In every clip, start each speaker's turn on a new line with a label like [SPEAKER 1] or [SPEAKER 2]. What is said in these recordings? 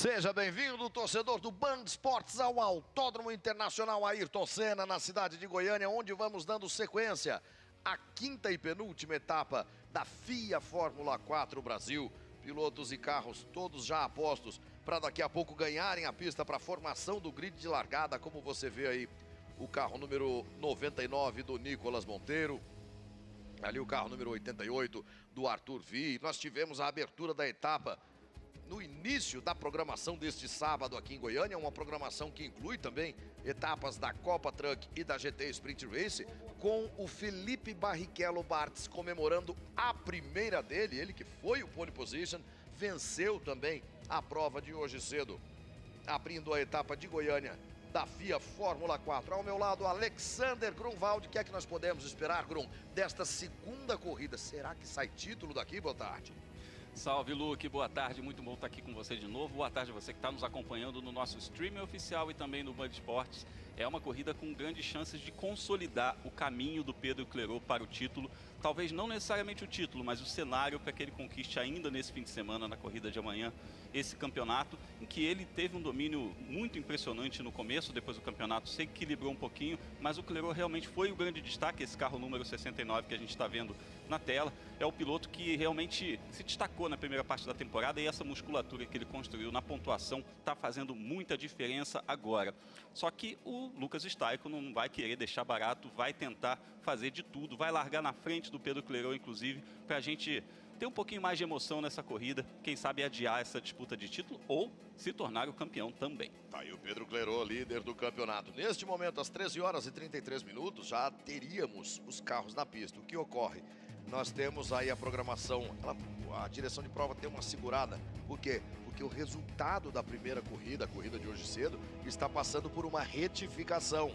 [SPEAKER 1] Seja bem-vindo, torcedor do Band Esportes, ao Autódromo Internacional Ayrton Senna, na cidade de Goiânia, onde vamos dando sequência à quinta e penúltima etapa da FIA Fórmula 4 Brasil. Pilotos e carros todos já apostos para daqui a pouco ganharem a pista para a formação do grid de largada, como você vê aí o carro número 99 do Nicolas Monteiro. Ali o carro número 88 do Arthur Vi. Nós tivemos a abertura da etapa no início da programação deste sábado aqui em Goiânia, uma programação que inclui também etapas da Copa Truck e da GT Sprint Race, com o Felipe Barrichello Bartz comemorando a primeira dele, ele que foi o pole position, venceu também a prova de hoje cedo, abrindo a etapa de Goiânia da FIA Fórmula 4. Ao meu lado, Alexander Grunwald. O que é que nós podemos esperar, Grum, desta segunda corrida? Será que sai título daqui? Boa tarde.
[SPEAKER 2] Salve, Luke, boa tarde, muito bom estar aqui com você de novo. Boa tarde a você que está nos acompanhando no nosso streaming oficial e também no Band Esportes. É uma corrida com grandes chances de consolidar o caminho do Pedro Clerot para o título. Talvez não necessariamente o título, mas o cenário para que ele conquiste ainda nesse fim de semana, na corrida de amanhã, esse campeonato, em que ele teve um domínio muito impressionante no começo. Depois do campeonato se equilibrou um pouquinho, mas o Clerot realmente foi o grande destaque. Esse carro número 69 que a gente está vendo na tela é o piloto que realmente se destacou na primeira parte da temporada, e essa musculatura que ele construiu na pontuação está fazendo muita diferença agora. Só que o Lucas Staiko não vai querer deixar barato, vai tentar fazer de tudo, vai largar na frente do Pedro Clerot, inclusive, para a gente ter um pouquinho mais de emoção nessa corrida, quem sabe adiar essa disputa de título ou se tornar o campeão também.
[SPEAKER 1] Tá aí o Pedro Clerot, líder do campeonato. Neste momento, às 13 horas e 33 minutos, já teríamos os carros na pista. O que ocorre? Nós temos aí a programação, a direção de prova tem uma segurada. Por quê? Porque o resultado da primeira corrida, a corrida de hoje cedo, está passando por uma retificação.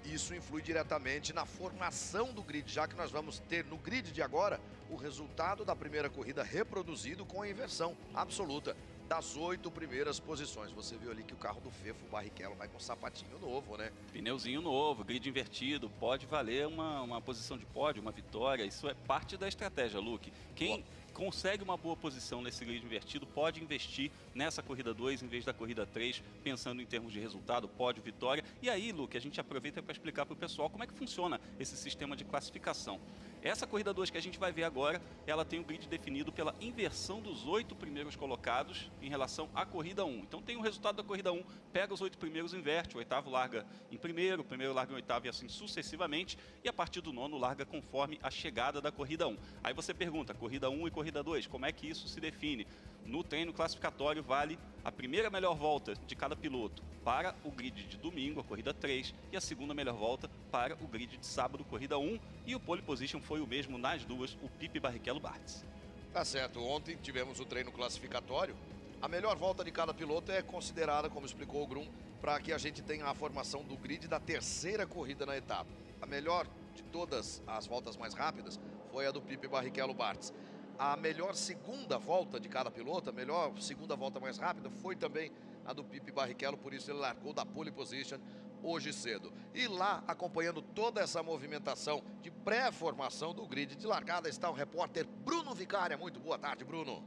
[SPEAKER 1] Isso influi diretamente na formação do grid, já que nós vamos ter no grid de agora o resultado da primeira corrida reproduzido com a inversão absoluta das 8 primeiras posições. Você viu ali que o carro do Fefo Barrichello vai com sapatinho novo, né?
[SPEAKER 2] Pneuzinho novo, grid invertido, pode valer uma posição de pódio, uma vitória. Isso é parte da estratégia, Luke. Quem consegue uma boa posição nesse grid invertido pode investir nessa corrida 2 em vez da corrida 3, pensando em termos de resultado, pódio, vitória. E aí, Luke, a gente aproveita para explicar para o pessoal como é que funciona esse sistema de classificação. Essa corrida 2 que a gente vai ver agora, ela tem o grid definido pela inversão dos 8 primeiros colocados em relação à corrida 1. Então tem o resultado da corrida 1, pega os 8 primeiros, inverte, o oitavo larga em primeiro, o primeiro larga em oitavo e assim sucessivamente, e a partir do nono larga conforme a chegada da corrida 1. Aí você pergunta, corrida 1 e corrida 2, como é que isso se define? No treino classificatório vale a primeira melhor volta de cada piloto para o grid de domingo, a corrida 3, e a segunda melhor volta para o grid de sábado, corrida 1, e o pole position foi o mesmo nas duas, o Pipe Barrichello Bartz.
[SPEAKER 1] Tá certo, ontem tivemos o treino classificatório. A melhor volta de cada piloto é considerada, como explicou o Grum, para que a gente tenha a formação do grid da terceira corrida na etapa. A melhor de todas as voltas mais rápidas foi a do Pipe Barrichello Bartz. A melhor segunda volta de cada piloto, a melhor segunda volta mais rápida, foi também a do Pipe Barrichello, por isso ele largou da pole position hoje cedo. E lá, acompanhando toda essa movimentação de pré-formação do grid de largada, está o repórter Bruno Vicária. Muito boa tarde, Bruno.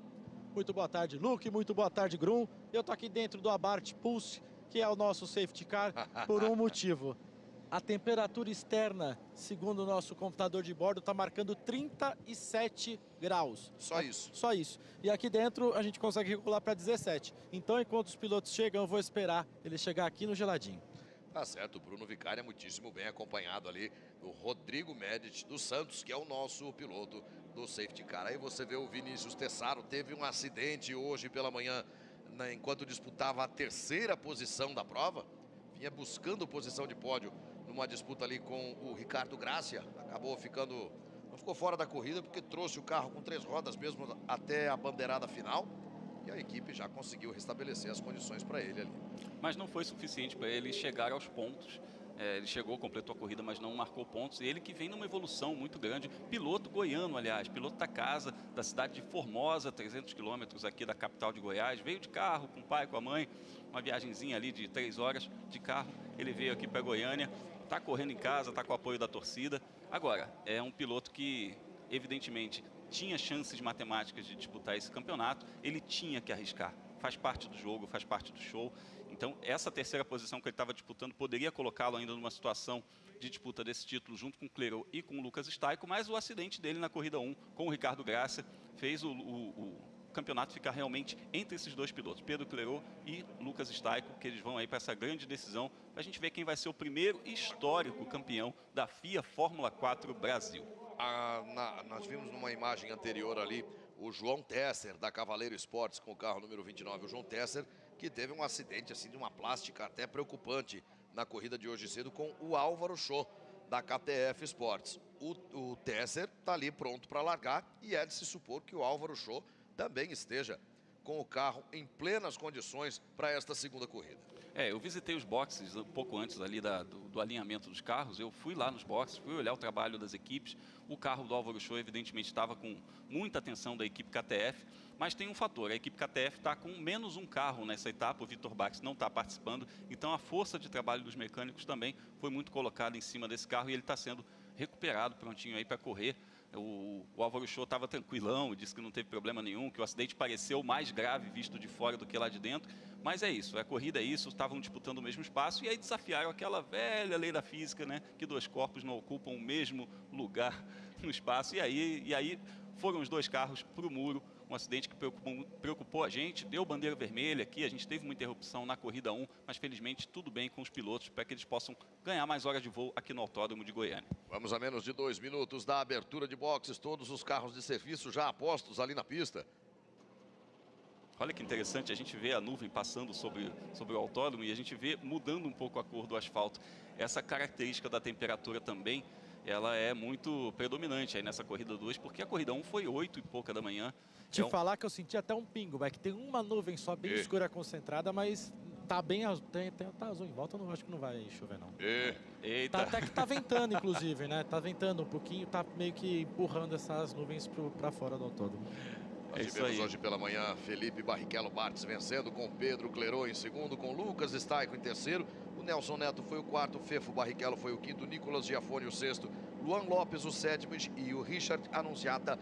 [SPEAKER 3] Muito boa tarde, Luke. Muito boa tarde, Grum. Eu tô aqui dentro do Abarth Pulse, que é o nosso safety car, por um motivo. A temperatura externa, segundo o nosso computador de bordo, está marcando 37 graus.
[SPEAKER 1] Só isso?
[SPEAKER 3] Só isso. E aqui dentro a gente consegue regular para 17. Então, enquanto os pilotos chegam, eu vou esperar ele chegar aqui no geladinho.
[SPEAKER 1] Tá certo, o Bruno Vicária muitíssimo bem acompanhado ali do Rodrigo Medici dos Santos, que é o nosso piloto do safety car. Aí você vê o Vinícius Tessaro, teve um acidente hoje pela manhã, enquanto disputava a terceira posição da prova. Vinha buscando posição de pódio numa disputa ali com o Ricardo Gracia, acabou ficando não ficou fora da corrida porque trouxe o carro com 3 rodas mesmo até a bandeirada final. E a equipe já conseguiu restabelecer as condições para ele ali.
[SPEAKER 2] Mas não foi suficiente para ele chegar aos pontos. Ele chegou, completou a corrida, mas não marcou pontos. E ele que vem numa evolução muito grande. Piloto goiano, aliás, piloto da casa, da cidade de Formosa, 300 quilômetros aqui da capital de Goiás. Veio de carro com o pai, com a mãe, uma viagenzinha ali de 3 horas de carro. Ele veio aqui para Goiânia, está correndo em casa, está com o apoio da torcida. Agora, é um piloto que, evidentemente, tinha chances matemáticas de disputar esse campeonato. Ele tinha que arriscar. Faz parte do jogo, faz parte do show. Então, essa terceira posição que ele estava disputando poderia colocá-lo ainda numa situação de disputa desse título junto com o Clerot e com o Lucas Stayko, mas o acidente dele na corrida 1 com o Ricardo Graça fez o campeonato ficar realmente entre esses dois pilotos, Pedro Clerot e Lucas Stayko, que eles vão aí para essa grande decisão, para a gente ver quem vai ser o primeiro histórico campeão da FIA Fórmula 4 Brasil.
[SPEAKER 1] Nós vimos numa imagem anterior ali o João Tesser, da Cavaleiro Esportes, com o carro número 29, o João Tesser, que teve um acidente assim de uma plástica até preocupante na corrida de hoje cedo com o Álvaro Show, da KTF Esportes. O Tesser está ali pronto para largar e é de se supor que o Álvaro Show também esteja com o carro em plenas condições para esta segunda corrida.
[SPEAKER 2] Eu visitei os boxes um pouco antes ali do alinhamento dos carros. Eu fui lá nos boxes, fui olhar o trabalho das equipes. O carro do Álvaro Show, evidentemente, estava com muita atenção da equipe KTF, mas tem um fator, a equipe KTF está com menos um carro nessa etapa, o Vitor Bax não está participando, então a força de trabalho dos mecânicos também foi muito colocada em cima desse carro e ele está sendo recuperado, prontinho aí para correr. O Álvaro Show estava tranquilão, disse que não teve problema nenhum, que o acidente pareceu mais grave visto de fora do que lá de dentro. Mas é isso, a corrida é isso, estavam disputando o mesmo espaço e aí desafiaram aquela velha lei da física, né? Que 2 corpos não ocupam o mesmo lugar no espaço. E aí foram os 2 carros para o muro, um acidente que preocupou a gente, deu bandeira vermelha aqui, a gente teve uma interrupção na corrida 1, mas felizmente tudo bem com os pilotos para que eles possam ganhar mais horas de voo aqui no Autódromo de Goiânia.
[SPEAKER 1] Vamos a menos de 2 minutos da abertura de boxes, todos os carros de serviço já apostos ali na pista.
[SPEAKER 2] Olha que interessante, a gente vê a nuvem passando sobre o autódromo e a gente vê mudando um pouco a cor do asfalto. Essa característica da temperatura também, ela é muito predominante aí nessa corrida 2, porque a corrida 1 foi 8 e pouca da manhã.
[SPEAKER 3] Te falar que eu senti até um pingo, que tem uma nuvem só bem escura concentrada, mas tá bem azul, tá azul em volta, eu não acho que não vai chover não.
[SPEAKER 2] Eita.
[SPEAKER 3] Tá, até que tá ventando, inclusive, né? Tá ventando um pouquinho, tá meio que empurrando essas nuvens para fora do autódromo.
[SPEAKER 1] Nós tivemos hoje pela manhã Felipe Barrichello Bartz vencendo com Pedro Clerot em segundo, com Lucas Stayko em terceiro. O Nelson Neto foi o quarto, Fefo Barrichello foi o quinto, Nicolas Giafone o sexto, Luan Lopes o sétimo e o Richard Annunziata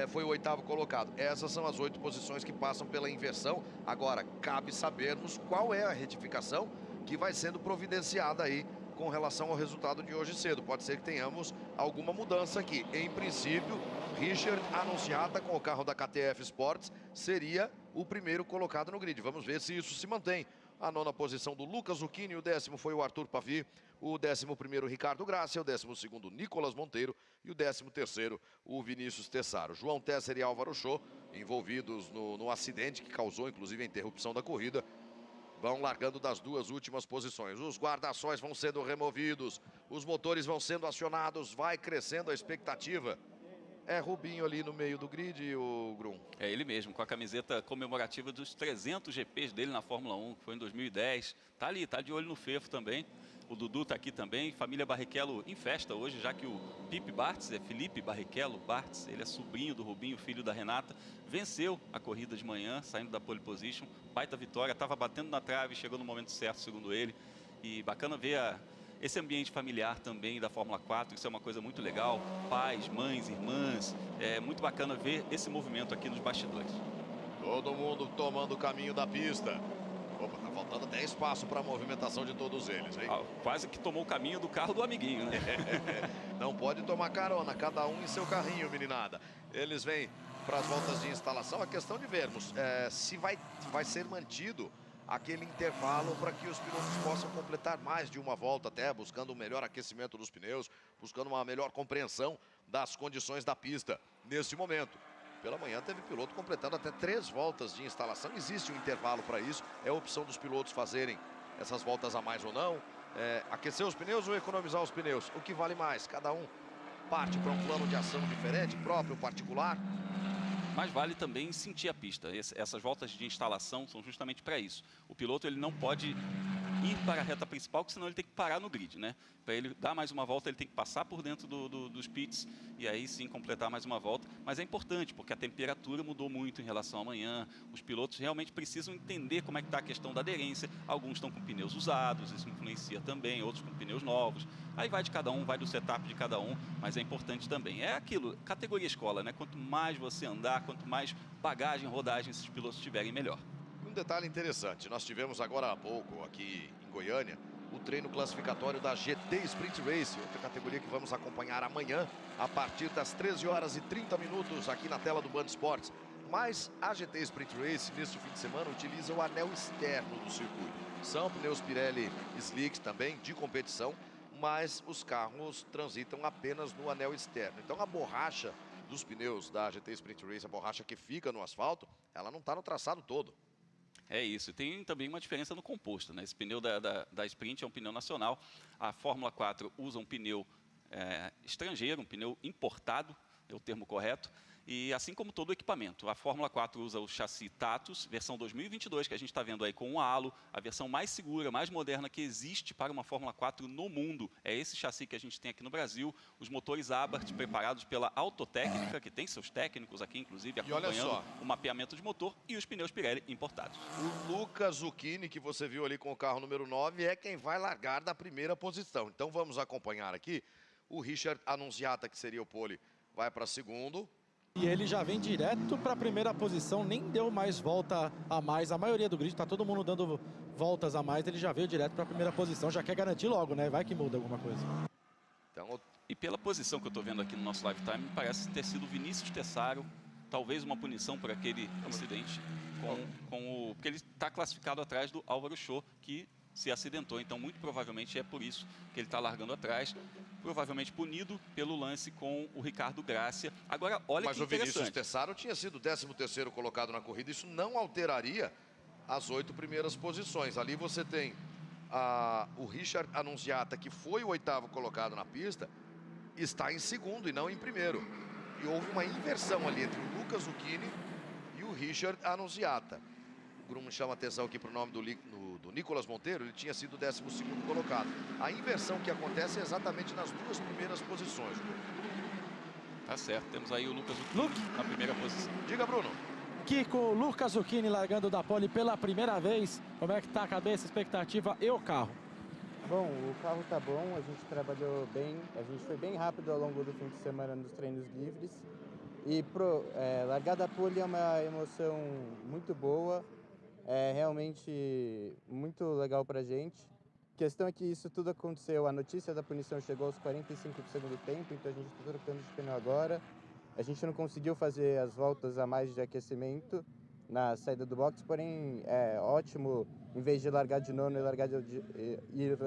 [SPEAKER 1] foi o oitavo colocado. Essas são as 8 posições que passam pela inversão. Agora, cabe sabermos qual é a retificação que vai sendo providenciada aí com relação ao resultado de hoje cedo. Pode ser que tenhamos alguma mudança aqui. Em princípio, Richard Annunziata com o carro da KTF Esportes seria o primeiro colocado no grid. Vamos ver se isso se mantém. A 9ª posição do Lucas Zucchini, o 10º foi o Arthur Pavi, o 11º Ricardo Graça, o 12º Nicolas Monteiro e o 13º o Vinícius Tessaro. João Tesser e Álvaro Show envolvidos no acidente que causou inclusive a interrupção da corrida, vão largando das 2 últimas posições. Os guarda-sóis vão sendo removidos, os motores vão sendo acionados, vai crescendo a expectativa. É Rubinho ali no meio do grid, o Grum.
[SPEAKER 2] É ele mesmo, com a camiseta comemorativa dos 300 GPs dele na Fórmula 1, que foi em 2010. Tá ali, tá de olho no Fefo também. O Dudu tá aqui também. Família Barrichello em festa hoje, já que o Pipe Bartz, Felipe Barrichello Bartz, ele é sobrinho do Rubinho, filho da Renata, venceu a corrida de manhã, saindo da pole position. Baita vitória, estava batendo na trave, chegou no momento certo, segundo ele. E bacana ver esse ambiente familiar também da Fórmula 4, isso é uma coisa muito legal. Pais, mães, irmãs, é muito bacana ver esse movimento aqui nos bastidores.
[SPEAKER 1] Todo mundo tomando o caminho da pista. Opa, tá faltando até espaço para a movimentação de todos eles, hein?
[SPEAKER 2] Quase que tomou o caminho do carro do amiguinho, né?
[SPEAKER 1] Não pode tomar carona, cada um em seu carrinho, meninada. Eles vêm para as voltas de instalação. A questão de vermos se vai ser mantido aquele intervalo para que os pilotos possam completar mais de uma volta até, buscando um melhor aquecimento dos pneus, buscando uma melhor compreensão das condições da pista nesse momento. Pela manhã teve piloto completando até 3 voltas de instalação, existe um intervalo para isso, é opção dos pilotos fazerem essas voltas a mais ou não, aquecer os pneus ou economizar os pneus, o que vale mais, cada um parte para um plano de ação diferente, próprio, particular?
[SPEAKER 2] Mas vale também sentir a pista. Essas voltas de instalação são justamente para isso. O piloto ele não pode ir para a reta principal, porque senão ele tem que parar no grid, né? Para ele dar mais uma volta, ele tem que passar por dentro dos pits e aí sim completar mais uma volta. Mas é importante, porque a temperatura mudou muito em relação à amanhã. Os pilotos realmente precisam entender como é que está a questão da aderência. Alguns estão com pneus usados, isso influencia também, outros com pneus novos. Aí vai de cada um, vai do setup de cada um, mas é importante também. É aquilo, categoria escola, né? Quanto mais você andar, quanto mais bagagem, rodagem esses pilotos tiverem, melhor.
[SPEAKER 1] Um detalhe interessante, nós tivemos agora há pouco aqui em Goiânia o treino classificatório da GT Sprint Race, outra categoria que vamos acompanhar amanhã a partir das 13 horas e 30 minutos aqui na tela do Band Esportes. Mas a GT Sprint Race neste fim de semana utiliza o anel externo do circuito. São pneus Pirelli Slicks também de competição, mas os carros transitam apenas no anel externo. Então a borracha dos pneus da GT Sprint Race, a borracha que fica no asfalto, ela não está no traçado todo.
[SPEAKER 2] É isso, tem também uma diferença no composto, né? Esse pneu da Sprint é um pneu nacional, a Fórmula 4 usa um pneu estrangeiro, um pneu importado, é o termo correto, e assim como todo o equipamento. A Fórmula 4 usa o chassi Tatus, versão 2022, que a gente está vendo aí com um halo, a versão mais segura, mais moderna que existe para uma Fórmula 4 no mundo. É esse chassi que a gente tem aqui no Brasil, os motores Abarth preparados pela Autotécnica, que tem seus técnicos aqui, inclusive, acompanhando o mapeamento de motor, e os pneus Pirelli importados.
[SPEAKER 1] O Lucas Zucchini, que você viu ali com o carro número 9, é quem vai largar da primeira posição. Então vamos acompanhar aqui o Richard Annunziata, que seria o pole, vai para segundo.
[SPEAKER 3] E ele já vem direto para a primeira posição, nem deu mais volta a mais. A maioria do grid está todo mundo dando voltas a mais, ele já veio direto para a primeira posição, já quer garantir logo, né? Vai que muda alguma coisa.
[SPEAKER 2] Então, e pela posição que eu estou vendo aqui no nosso live time, parece ter sido o Vinícius Tessaro, talvez uma punição por aquele incidente, porque ele está classificado atrás do Álvaro Show, que se acidentou. Então, muito provavelmente é por isso que ele está largando atrás. Provavelmente punido pelo lance com o Ricardo Gracia. Agora, olha que interessante. Mas o
[SPEAKER 1] Vinícius Tessaro tinha sido 13º colocado na corrida. Isso não alteraria as 8 primeiras posições. Ali você tem o Richard Annunziata, que foi o 8º colocado na pista, está em segundo e não em primeiro. E houve uma inversão ali entre o Lucas Zucchini e o Richard Annunziata. O Grum chama atenção aqui para o nome do Nicolas Monteiro, ele tinha sido 12º colocado. A inversão que acontece é exatamente nas 2 primeiras posições.
[SPEAKER 2] Tá certo, temos aí o Lucas Zucchini na primeira posição.
[SPEAKER 1] Diga, Bruno.
[SPEAKER 3] Aqui com o Lucas Zucchini largando da pole pela primeira vez, como é que tá a cabeça, expectativa e o carro?
[SPEAKER 4] Bom, o carro tá bom, a gente trabalhou bem, a gente foi bem rápido ao longo do fim de semana nos treinos livres. E largar da pole é uma emoção muito boa. É realmente muito legal pra gente. A questão é que isso tudo aconteceu, a notícia da punição chegou aos 45 do segundo tempo, então a gente está trocando de pneu agora. A gente não conseguiu fazer as voltas a mais de aquecimento na saída do box, porém é ótimo, em vez de largar de nono ir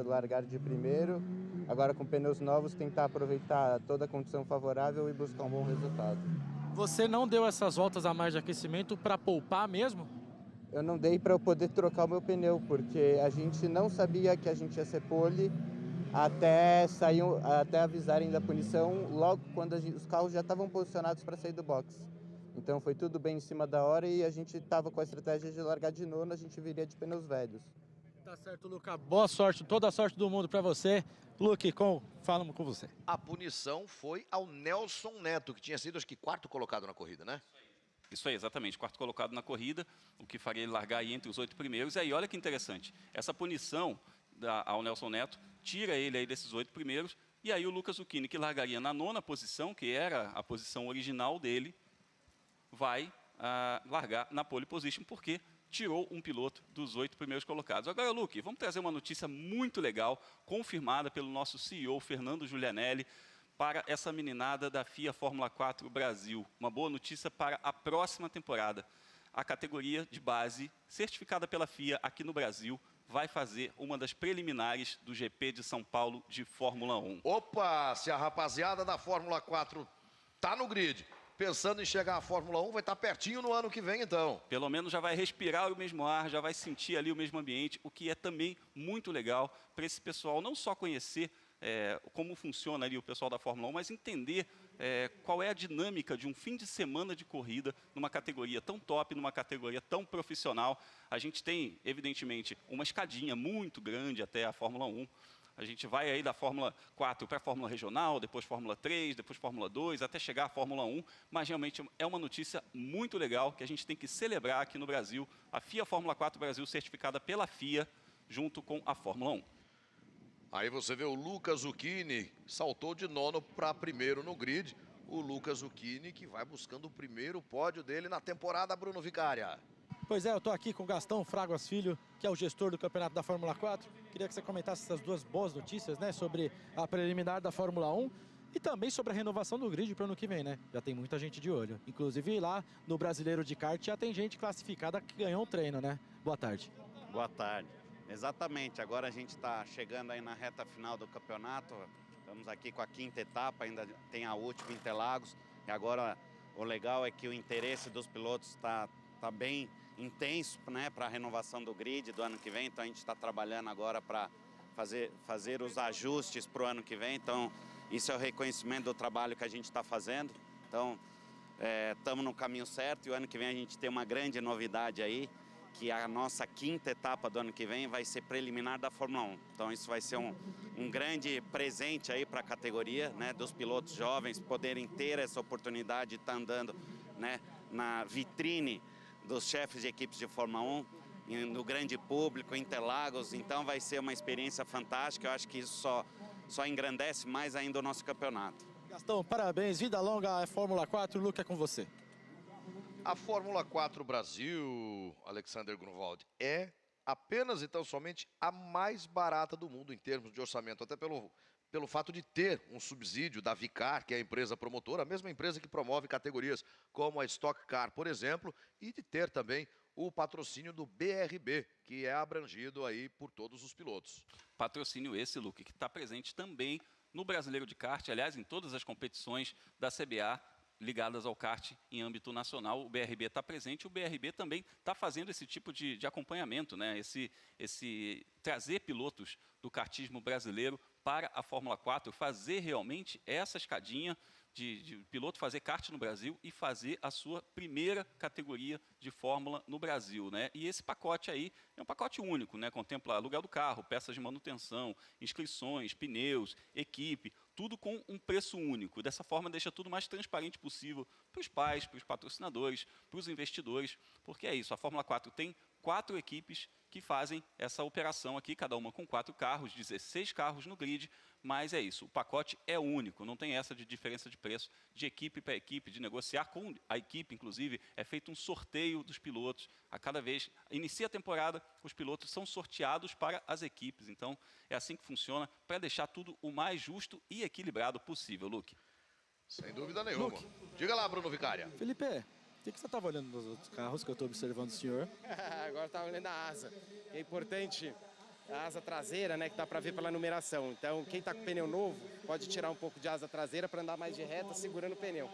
[SPEAKER 4] largar de primeiro, agora com pneus novos tentar aproveitar toda a condição favorável e buscar um bom resultado.
[SPEAKER 3] Você não deu essas voltas a mais de aquecimento para poupar mesmo?
[SPEAKER 4] Eu não dei para eu poder trocar o meu pneu, porque a gente não sabia que a gente ia ser pole até avisarem da punição, logo quando os carros já estavam posicionados para sair do box. Então foi tudo bem em cima da hora e a gente estava com a estratégia de largar de nono, a gente viria de pneus velhos.
[SPEAKER 3] Tá certo, Luca. Boa sorte, toda a sorte do mundo para você. Luke, falamos com você.
[SPEAKER 1] A punição foi ao Nelson Neto, que tinha sido, acho que, 4º colocado na corrida, né?
[SPEAKER 2] Isso aí, exatamente. 4º colocado na corrida, o que faria ele largar aí entre os 8 primeiros. E aí, olha que interessante. Essa punição ao Nelson Neto tira ele aí desses 8 primeiros. E aí o Lucas Zucchini, que largaria na 9ª posição, que era a posição original dele, vai largar na pole position, porque tirou um piloto dos 8 primeiros colocados. Agora, Luque, vamos trazer uma notícia muito legal, confirmada pelo nosso CEO, Fernando Giulianelli, para essa meninada da FIA Fórmula 4 Brasil. Uma boa notícia para a próxima temporada. A categoria de base, certificada pela FIA aqui no Brasil, vai fazer uma das preliminares do GP de São Paulo de Fórmula 1.
[SPEAKER 1] Opa, se a rapaziada da Fórmula 4 tá no grid, pensando em chegar à Fórmula 1, vai estar pertinho no ano que vem, então.
[SPEAKER 2] Pelo menos já vai respirar o mesmo ar, já vai sentir ali o mesmo ambiente, o que é também muito legal para esse pessoal não só conhecer como funciona ali o pessoal da Fórmula 1, mas entender qual é a dinâmica de um fim de semana de corrida numa categoria tão top, numa categoria tão profissional. A gente tem, evidentemente, uma escadinha muito grande até a Fórmula 1. A gente vai aí da Fórmula 4 para a Fórmula Regional, depois Fórmula 3, depois Fórmula 2, até chegar à Fórmula 1. Mas realmente é uma notícia muito legal que a gente tem que celebrar aqui no Brasil. A FIA Fórmula 4 Brasil certificada pela FIA junto com a Fórmula 1.
[SPEAKER 1] Aí você vê o Lucas Zucchini, saltou de nono para primeiro no grid. O Lucas Zucchini que vai buscando o primeiro pódio dele na temporada, Bruno Vicária.
[SPEAKER 3] Pois é, eu estou aqui com o Gastão Fraguas Filho, que é o gestor do campeonato da Fórmula 4. Queria que você comentasse essas duas boas notícias, né, sobre a preliminar da Fórmula 1 e também sobre a renovação do grid para o ano que vem, né? Já tem muita gente de olho. Inclusive lá no Brasileiro de Kart já tem gente classificada que ganhou um treino, né? Boa tarde.
[SPEAKER 5] Boa tarde. Exatamente, agora a gente está chegando aí na reta final do campeonato. Estamos aqui com a 5ª etapa, ainda tem a última em Interlagos. E agora o legal é que o interesse dos pilotos está bem intenso, né, para a renovação do grid do ano que vem. Então a gente está trabalhando agora para fazer os ajustes para o ano que vem. Então isso é o reconhecimento do trabalho que a gente está fazendo. Então estamos no caminho certo e o ano que vem a gente tem uma grande novidade aí, que a nossa 5ª etapa do ano que vem vai ser preliminar da Fórmula 1. Então isso vai ser um grande presente aí para a categoria, né, dos pilotos jovens poderem ter essa oportunidade de estar andando, né, na vitrine dos chefes de equipes de Fórmula 1, no grande público, em Interlagos. Então vai ser uma experiência fantástica. Eu acho que isso só engrandece mais ainda o nosso campeonato.
[SPEAKER 3] Gastão, parabéns, vida longa à Fórmula 4, o Luca é com você.
[SPEAKER 1] A Fórmula 4 Brasil, Alexander Grunwald, é apenas e tão somente a mais barata do mundo em termos de orçamento, até pelo fato de ter um subsídio da Vicar, que é a empresa promotora, a mesma empresa que promove categorias como a Stock Car, por exemplo, e de ter também o patrocínio do BRB, que é abrangido aí por todos os pilotos.
[SPEAKER 2] Patrocínio esse, Luke, que está presente também no Brasileiro de Kart, aliás, em todas as competições da CBA, ligadas ao kart em âmbito nacional. O BRB está presente e o BRB também está fazendo esse tipo de acompanhamento, né? Esse trazer pilotos do kartismo brasileiro para a Fórmula 4, fazer realmente essa escadinha de piloto fazer kart no Brasil e fazer a sua primeira categoria de Fórmula no Brasil, né? E esse pacote aí é um pacote único, né? Contempla aluguel do carro, peças de manutenção, inscrições, pneus, equipe, tudo com um preço único. Dessa forma deixa tudo mais transparente possível para os pais, para os patrocinadores, para os investidores, porque é isso, a Fórmula 4 tem 4 equipes que fazem essa operação aqui, cada uma com 4 carros, 16 carros no grid, mas é isso, o pacote é único, não tem essa de diferença de preço de equipe para equipe, de negociar com a equipe, inclusive, é feito um sorteio dos pilotos, a cada vez, inicia a temporada, os pilotos são sorteados para as equipes, então é assim que funciona, para deixar tudo o mais justo e equilibrado possível, Luke.
[SPEAKER 1] Sem dúvida nenhuma.
[SPEAKER 3] Luke.
[SPEAKER 1] Diga lá, Bruno Vicária.
[SPEAKER 3] Felipe, o que você estava olhando nos outros carros que eu estou observando o senhor?
[SPEAKER 6] Agora estava olhando a asa. É importante a asa traseira, né, que dá para ver pela numeração. Então, quem está com pneu novo pode tirar um pouco de asa traseira para andar mais de reta segurando o pneu.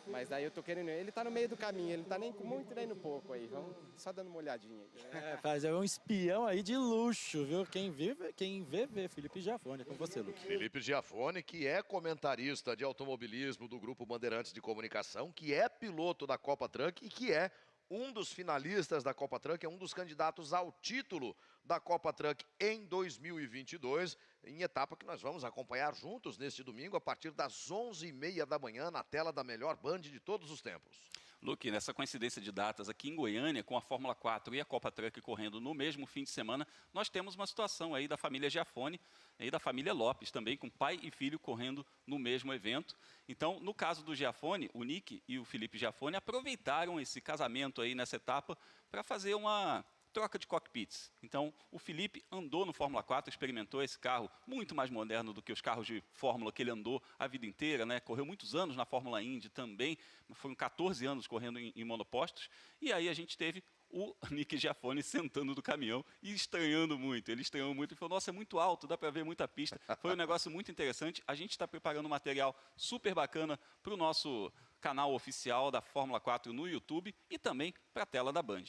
[SPEAKER 6] Mas daí eu tô querendo... Ele tá no meio do caminho, ele não tá nem com muito nem no pouco aí. Vamos só dando uma olhadinha aí.
[SPEAKER 3] Faz um espião aí de luxo, viu? Quem vê, Felipe Giafone, é com você, Luke.
[SPEAKER 1] Felipe Giafone, que é comentarista de automobilismo do Grupo Bandeirantes de Comunicação, que é piloto da Copa Truck e que é um dos finalistas da Copa Truck, é um dos candidatos ao título da Copa Truck em 2022, em etapa que nós vamos acompanhar juntos neste domingo, a partir das 11h30 da manhã, na tela da melhor Band de todos os tempos.
[SPEAKER 2] Luke, nessa coincidência de datas aqui em Goiânia, com a Fórmula 4 e a Copa Truck correndo no mesmo fim de semana, nós temos uma situação aí da família Giafone e da família Lopes também, com pai e filho correndo no mesmo evento. Então, no caso do Giafone, o Nick e o Felipe Giafone aproveitaram esse casamento aí nessa etapa para fazer uma troca de cockpits. Então, o Felipe andou no Fórmula 4, experimentou esse carro muito mais moderno do que os carros de Fórmula que ele andou a vida inteira, né? Correu muitos anos na Fórmula Indy também, foram 14 anos correndo em monopostos, e aí a gente teve o Nick Giafone sentando do caminhão e estranhando muito. Ele estranhou muito e falou, nossa, é muito alto, dá para ver muita pista. Foi um negócio muito interessante. A gente está preparando um material super bacana para o nosso canal oficial da Fórmula 4 no YouTube e também para a tela da Band.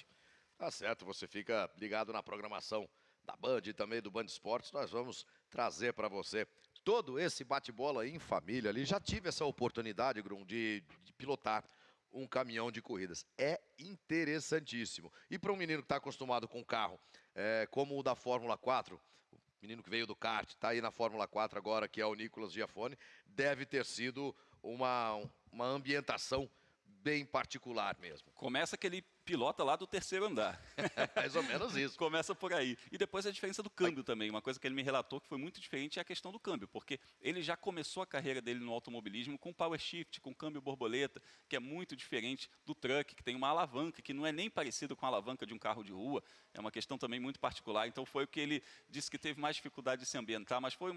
[SPEAKER 1] Tá certo, você fica ligado na programação da Band e também do Band Esportes. Nós vamos trazer para você todo esse bate-bola em família ali. Já tive essa oportunidade, Grum, de pilotar um caminhão de corridas. É interessantíssimo. E para um menino que está acostumado com carro, como o da Fórmula 4, o menino que veio do kart, está aí na Fórmula 4 agora, que é o Nicolas Giafone, deve ter sido uma ambientação bem particular mesmo.
[SPEAKER 2] Começa aquele pilota lá do terceiro andar.
[SPEAKER 1] Mais ou menos isso.
[SPEAKER 2] Começa por aí. E depois a diferença do câmbio também. Uma coisa que ele me relatou que foi muito diferente é a questão do câmbio, porque ele já começou a carreira dele no automobilismo com power shift, com câmbio borboleta, que é muito diferente do truck, que tem uma alavanca, que não é nem parecido com a alavanca de um carro de rua. É uma questão também muito particular. Então foi o que ele disse que teve mais dificuldade de se ambientar, mas foi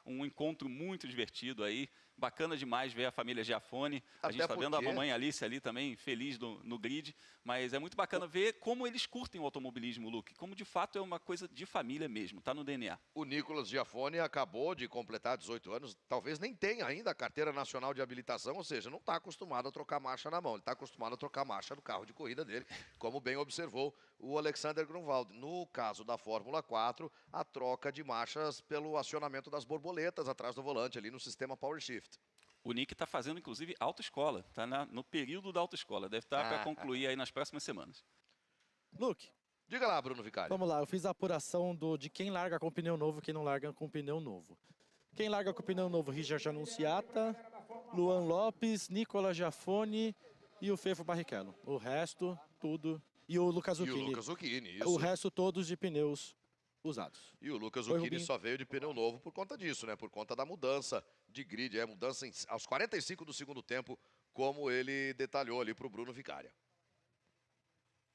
[SPEAKER 2] um encontro muito divertido aí. Bacana demais ver a família Giafone. A gente está vendo a mamãe Alice ali também, feliz no grid. Mas é muito bacana ver como eles curtem o automobilismo, Luke. Como de fato é uma coisa de família mesmo, está no DNA.
[SPEAKER 1] O Nicolas Giafone acabou de completar 18 anos, talvez nem tenha ainda a carteira nacional de habilitação, ou seja, não está acostumado a trocar marcha na mão. Ele está acostumado a trocar marcha no carro de corrida dele, como bem observou o Alexander Grunwald. No caso da Fórmula 4, a troca de marchas pelo acionamento das borboletas atrás do volante, ali no sistema Power Shift.
[SPEAKER 2] O Nick está fazendo, inclusive, autoescola. Está no período da autoescola. Deve estar para concluir aí nas próximas semanas.
[SPEAKER 3] Luke.
[SPEAKER 1] Diga lá, Bruno Vicari.
[SPEAKER 3] Vamos lá, eu fiz a apuração de quem larga com pneu novo e quem não larga com pneu novo. Quem larga com pneu novo, Richard Anunciata, Luan Lopes, Nicolas Giafone e o Fefo Barrichello. O resto, tudo. E o Lucas Zucchini.
[SPEAKER 1] E o Lucas Zucchini, isso.
[SPEAKER 3] O resto, todos de pneus usados.
[SPEAKER 1] E o Lucas Zucchini só veio de pneu novo por conta disso, né? Por conta da mudança de grid, mudança aos 45 do segundo tempo, como ele detalhou ali para o Bruno Vicari.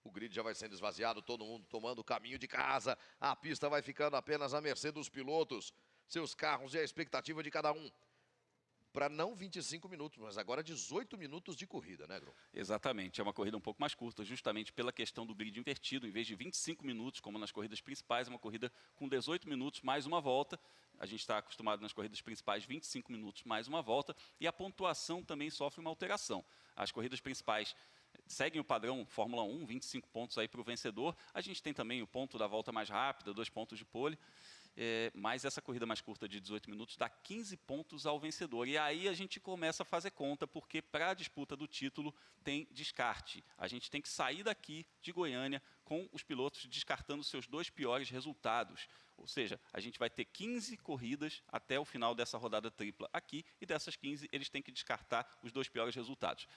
[SPEAKER 1] O grid já vai sendo esvaziado, todo mundo tomando o caminho de casa. A pista vai ficando apenas à mercê dos pilotos, seus carros e a expectativa de cada um. Para não 25 minutos, mas agora 18 minutos de corrida, né, Grum?
[SPEAKER 2] Exatamente, é uma corrida um pouco mais curta, justamente pela questão do grid invertido. Em vez de 25 minutos, como nas corridas principais, é uma corrida com 18 minutos mais uma volta. A gente está acostumado nas corridas principais, 25 minutos mais uma volta. E a pontuação também sofre uma alteração. As corridas principais seguem o padrão Fórmula 1, 25 pontos aí para o vencedor. A gente tem também o ponto da volta mais rápida, 2 pontos de pole. Mas essa corrida mais curta de 18 minutos dá 15 pontos ao vencedor. E aí a gente começa a fazer conta, porque para a disputa do título tem descarte. A gente tem que sair daqui de Goiânia com os pilotos descartando seus 2 piores resultados. Ou seja, a gente vai ter 15 corridas até o final dessa rodada tripla aqui, e dessas 15 eles têm que descartar os 2 piores resultados.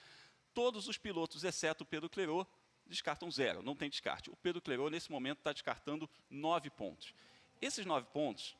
[SPEAKER 2] Todos os pilotos, exceto o Pedro Clerot, descartam 0, não tem descarte. O Pedro Clerot, nesse momento, está descartando 9 pontos. Esses 9 pontos,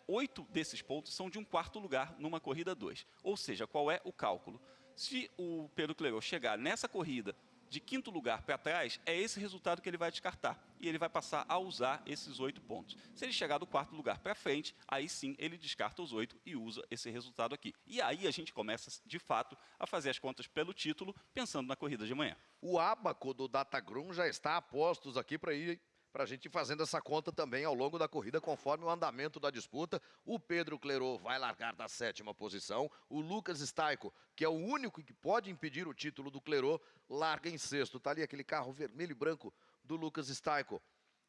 [SPEAKER 2] 8 desses pontos são de um 4º lugar numa corrida 2. Ou seja, qual é o cálculo? Se o Pedro Clerot chegar nessa corrida de 5º lugar para trás, é esse resultado que ele vai descartar. E ele vai passar a usar esses 8 pontos. Se ele chegar do 4º lugar para frente, aí sim ele descarta os 8 e usa esse resultado aqui. E aí a gente começa, de fato, a fazer as contas pelo título, pensando na corrida de amanhã.
[SPEAKER 1] O ábaco do Datagrum já está a postos aqui para a gente ir fazendo essa conta também ao longo da corrida, conforme o andamento da disputa. O Pedro Clerot vai largar da 7ª posição. O Lucas Staico, que é o único que pode impedir o título do Clerot, larga em 6º. Está ali aquele carro vermelho e branco do Lucas Staico.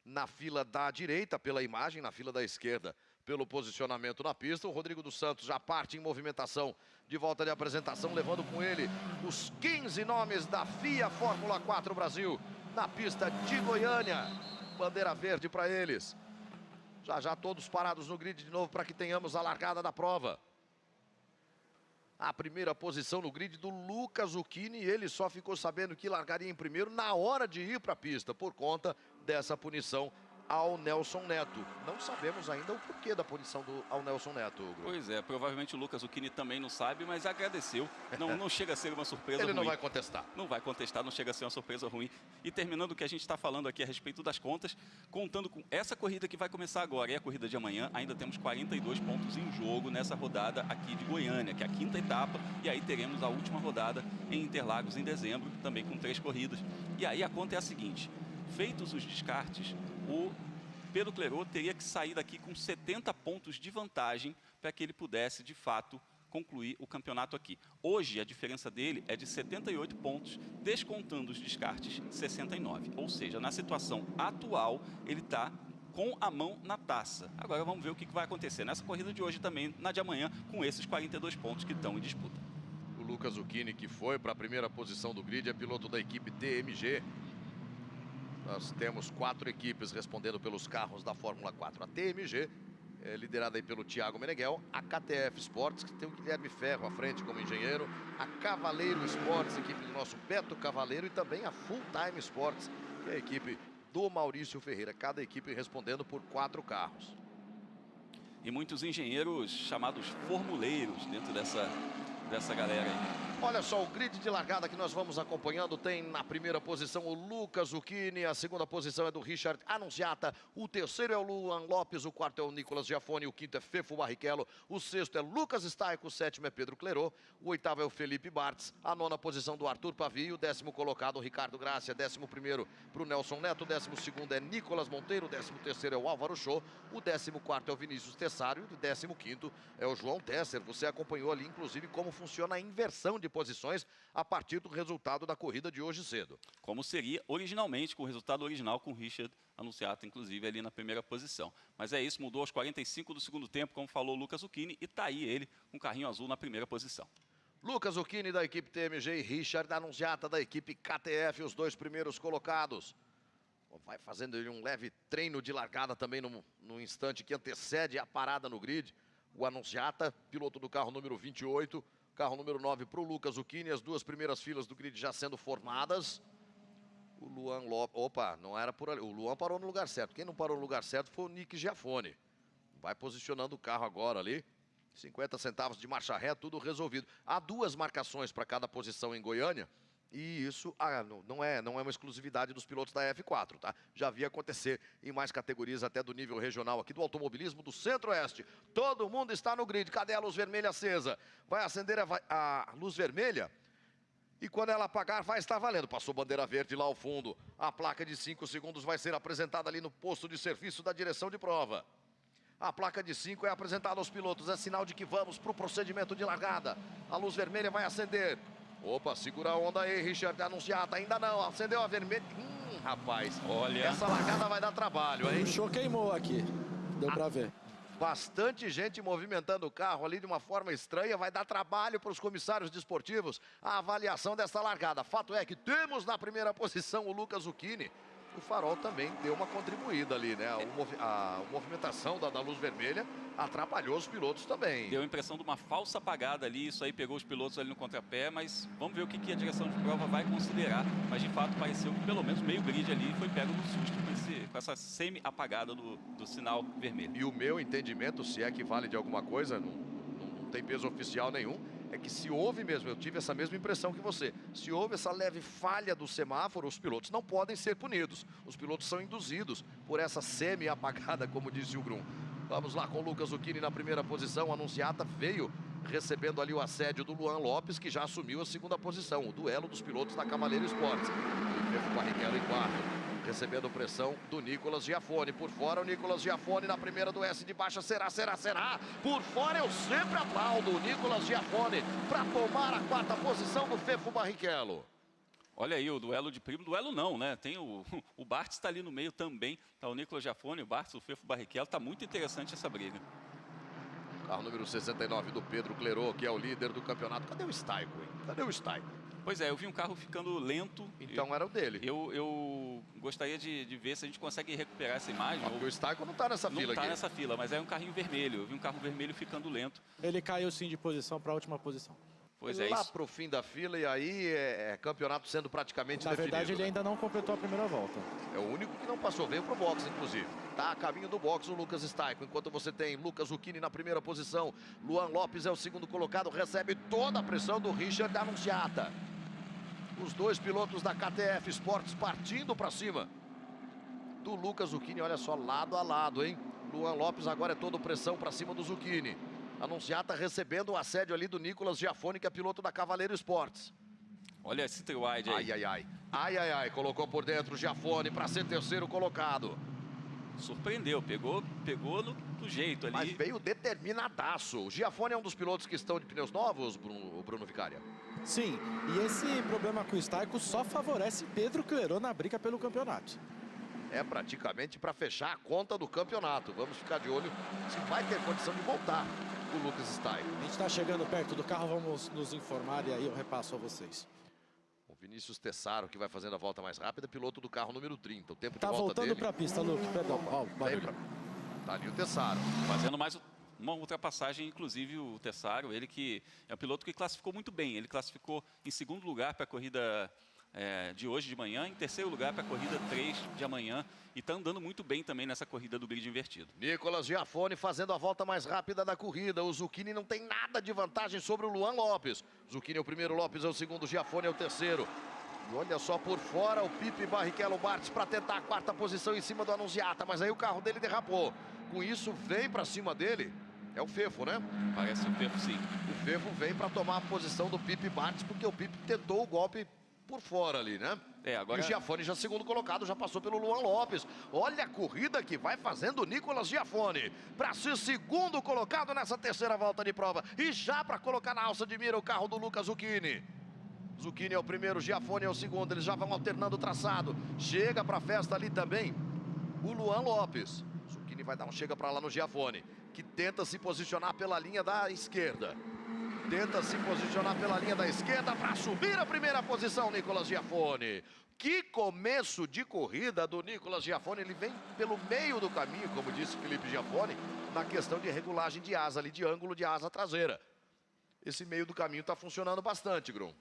[SPEAKER 1] Na fila da direita, pela imagem, na fila da esquerda, pelo posicionamento na pista. O Rodrigo dos Santos já parte em movimentação de volta de apresentação, levando com ele os 15 nomes da FIA Fórmula 4 Brasil na pista de Goiânia. Bandeira verde para eles. Já todos parados no grid de novo para que tenhamos a largada da prova. A primeira posição no grid do Lucas Zucchini. Ele só ficou sabendo que largaria em primeiro na hora de ir para a pista, por conta dessa punição ao Nelson Neto. Não sabemos ainda o porquê da punição ao Nelson Neto.
[SPEAKER 2] Pois é, provavelmente o Lucas Zucchini também não sabe, mas agradeceu. Não chega a ser uma surpresa ruim.
[SPEAKER 1] Ele não vai contestar.
[SPEAKER 2] Não vai contestar, não chega a ser uma surpresa ruim. E terminando o que a gente está falando aqui a respeito das contas, contando com essa corrida que vai começar agora e a corrida de amanhã, ainda temos 42 pontos em jogo nessa rodada aqui de Goiânia, que é a 5ª etapa, e aí teremos a última rodada em Interlagos em dezembro, também com 3 corridas. E aí a conta é a seguinte: feitos os descartes, o Pedro Clerot teria que sair daqui com 70 pontos de vantagem para que ele pudesse, de fato, concluir o campeonato aqui. Hoje, a diferença dele é de 78 pontos, descontando os descartes, 69. Ou seja, na situação atual, ele está com a mão na taça. Agora vamos ver o que vai acontecer nessa corrida de hoje também, na de amanhã, com esses 42 pontos que estão em disputa.
[SPEAKER 1] O Lucas Zucchini, que foi para a primeira posição do grid, é piloto da equipe TMG. Nós temos 4 equipes respondendo pelos carros da Fórmula 4. A TMG é liderada aí pelo Thiago Meneghel, a KTF Sports, que tem o Guilherme Ferro à frente como engenheiro, a Cavaleiro Sports, equipe do nosso Beto Cavaleiro, e também a Full Time Sports, que é a equipe do Maurício Ferreira. Cada equipe respondendo por 4 carros.
[SPEAKER 2] E muitos engenheiros chamados formuleiros dentro dessa galera aí.
[SPEAKER 1] Olha só, o grid de largada que nós vamos acompanhando tem na primeira posição o Lucas Zucchini, a segunda posição é do Richard Annunziata, o terceiro é o Luan Lopes, o quarto é o Nicolas Giafone, o quinto é Fefo Barrichello, o sexto é Lucas Staico, o sétimo é Pedro Clerot, o oitavo é o Felipe Bartz, a nona posição do Arthur Pavio, o 10º colocado o Ricardo Gracia, 11º para o Nelson Neto, o 12º é Nicolas Monteiro, o 13º é o Álvaro Show, o 14º é o Vinícius Tessaro e o 15º é o João Tesser. Você acompanhou ali, inclusive, como funciona a inversão de posições a partir do resultado da corrida de hoje cedo.
[SPEAKER 2] Como seria originalmente, com o resultado original, com o Richard Annunziata, inclusive, ali na primeira posição. Mas é isso, mudou aos 45 do segundo tempo, como falou o Lucas Zucchini, e tá aí ele com o carrinho azul na primeira posição.
[SPEAKER 1] Lucas Zucchini da equipe TMG e Richard Annunziata da equipe KTF, os 2 primeiros colocados. Vai fazendo ele um leve treino de largada também no instante que antecede a parada no grid. O Annunziata, piloto do carro número 28, carro número 9 para o Lucas Zucchini, as 2 primeiras filas do grid já sendo formadas. O Luan Lopes, opa, não era por ali, o Luan parou no lugar certo. Quem não parou no lugar certo foi o Nick Giafone. Vai posicionando o carro agora ali, 50 centavos de marcha ré, tudo resolvido. Há 2 marcações para cada posição em Goiânia. E isso não é uma exclusividade dos pilotos da F4, tá? Já vi acontecer em mais categorias até do nível regional aqui do automobilismo do Centro-Oeste. Todo mundo está no grid. Cadê a luz vermelha acesa? Vai acender a luz vermelha e quando ela apagar vai estar valendo. Passou bandeira verde lá ao fundo. A placa de 5 segundos vai ser apresentada ali no posto de serviço da direção de prova. A placa de 5 é apresentada aos pilotos. É sinal de que vamos para o procedimento de largada. A luz vermelha vai acender. Opa, segura a onda aí, Richard Annunziata. Ainda não, acendeu a vermelha. Rapaz,
[SPEAKER 2] olha,
[SPEAKER 1] essa largada vai dar trabalho, hein?
[SPEAKER 3] O show queimou aqui, deu pra ver.
[SPEAKER 1] Bastante gente movimentando o carro ali de uma forma estranha. Vai dar trabalho para os comissários desportivos a avaliação dessa largada. Fato é que temos na primeira posição o Lucas Zucchini. O farol também deu uma contribuída ali, né? A movimentação da luz vermelha atrapalhou os pilotos também.
[SPEAKER 2] Deu a impressão de uma falsa apagada ali, isso aí pegou os pilotos ali no contrapé, mas vamos ver o que a direção de prova vai considerar. Mas de fato pareceu que pelo menos meio grid ali foi pego no susto com essa semi-apagada do sinal vermelho.
[SPEAKER 1] E o meu entendimento, se é que vale de alguma coisa, não tem peso oficial nenhum, é que se houve mesmo, eu tive essa mesma impressão que você, se houve essa leve falha do semáforo, os pilotos não podem ser punidos. Os pilotos são induzidos por essa semi-apagada, como disse o Grum. Vamos lá com o Lucas Zucchini na primeira posição. A Annunziata veio recebendo ali o assédio do Luan Lopes, que já assumiu a segunda posição. O duelo dos pilotos da Cavaleiro Sports. O Barrichello em quarto. Recebendo pressão do Nicolas Giafone. Por fora o Nicolas Giafone na primeira do S de baixa. Será? Por fora eu sempre aplaudo o Nicolas Giafone para tomar a 4ª posição do Fefo Barrichello.
[SPEAKER 2] Olha aí, o duelo de primo. Duelo não, né? Tem o Bartz está ali no meio também. Tá o Nicolas Giafone, o Bartz, o Fefo Barrichello. Tá muito interessante essa briga.
[SPEAKER 1] Carro número 69 do Pedro Clerot, que é o líder do campeonato. Cadê o Staico, hein? Cadê o Staico?
[SPEAKER 2] Pois é, eu vi um carro ficando lento.
[SPEAKER 1] Então era o dele.
[SPEAKER 2] Eu gostaria de ver se a gente consegue recuperar essa imagem.
[SPEAKER 1] Porque o Staico não está nessa fila aqui.
[SPEAKER 2] Não está nessa fila, mas é um carrinho vermelho. Eu vi um carro vermelho ficando lento.
[SPEAKER 3] Ele caiu sim de posição para a última posição.
[SPEAKER 2] Pois é,
[SPEAKER 1] lá
[SPEAKER 2] isso.
[SPEAKER 1] pro fim da fila e aí é campeonato sendo praticamente definido.
[SPEAKER 3] Na verdade, ele ainda não completou a primeira volta.
[SPEAKER 1] É o único que não passou, veio pro box, inclusive. Tá a caminho do box o Lucas Staico, enquanto você tem Lucas Zucchini na primeira posição. Luan Lopes é o segundo colocado, recebe toda a pressão do Richard Annunziata. Os 2 pilotos da KTF Sports partindo para cima do Lucas Zucchini, olha só, lado a lado, hein? Luan Lopes agora é toda pressão para cima do Zucchini. Annunziata recebendo o assédio ali do Nicolas Giafone, que é piloto da Cavaleiro Sports.
[SPEAKER 2] Olha esse trio wide aí.
[SPEAKER 1] Ai, colocou por dentro o Giafone para ser terceiro colocado.
[SPEAKER 2] Surpreendeu, pegou do jeito ali.
[SPEAKER 1] Mas veio determinadaço. O Giafone é um dos pilotos que estão de pneus novos, Bruno Vicária?
[SPEAKER 3] Sim, e esse problema com o Staico só favorece Pedro Clerot na briga pelo campeonato.
[SPEAKER 1] é praticamente para fechar a conta do campeonato. Vamos ficar de olho se vai ter condição de voltar o Lucas Steiger.
[SPEAKER 3] A gente está chegando perto do carro, vamos nos informar e aí eu repasso a vocês.
[SPEAKER 1] O Vinícius Tessaro, que vai fazendo a volta mais rápida, piloto do carro número 30. O tempo
[SPEAKER 3] Tá
[SPEAKER 1] de volta
[SPEAKER 3] voltando
[SPEAKER 1] dele...
[SPEAKER 3] para a pista, Luke, perdão. Ó, barulho.
[SPEAKER 1] Tá ali o Tessaro.
[SPEAKER 2] Fazendo mais uma ultrapassagem, inclusive o Tessaro, ele que é um piloto que classificou muito bem. Ele classificou em segundo lugar para a corrida de hoje de manhã, em terceiro lugar para a corrida 3 de amanhã, e está andando muito bem também nessa corrida do grid invertido.
[SPEAKER 1] Nicolas Giafone fazendo a volta mais rápida da corrida. O Zucchini não tem nada de vantagem sobre o Luan Lopes. Zucchini é o primeiro, Lopes é o segundo, Giafone é o terceiro. E olha só por fora o Pipe Barrichello Bartz para tentar a quarta posição em cima do Annunziata, mas aí o carro dele derrapou. Com isso vem para cima dele, é o Fefo, né?
[SPEAKER 2] Parece o Fefo, sim.
[SPEAKER 1] O Fefo vem para tomar a posição do Pipe Bartz, porque o Pipe tentou o golpe por fora ali, né?
[SPEAKER 2] Agora...
[SPEAKER 1] E o Giafone já segundo colocado, já passou pelo Luan Lopes. Olha a corrida que vai fazendo o Nicolas Giafone para ser segundo colocado nessa terceira volta de prova. E já para colocar na alça de mira o carro do Lucas Zucchini. Zucchini é o primeiro, Giafone é o segundo, eles já vão alternando o traçado. Chega para a festa ali também o Luan Lopes. Zucchini vai dar um chega para lá no Giafone, que tenta se posicionar pela linha da esquerda. Tenta se posicionar pela linha da esquerda para subir a primeira posição, Nicolas Giafone. Que começo de corrida do Nicolas Giafone. Ele vem pelo meio do caminho, como disse Felipe Giafone, na questão de regulagem de asa ali, de ângulo de asa traseira. Esse meio do caminho está funcionando bastante, Grum.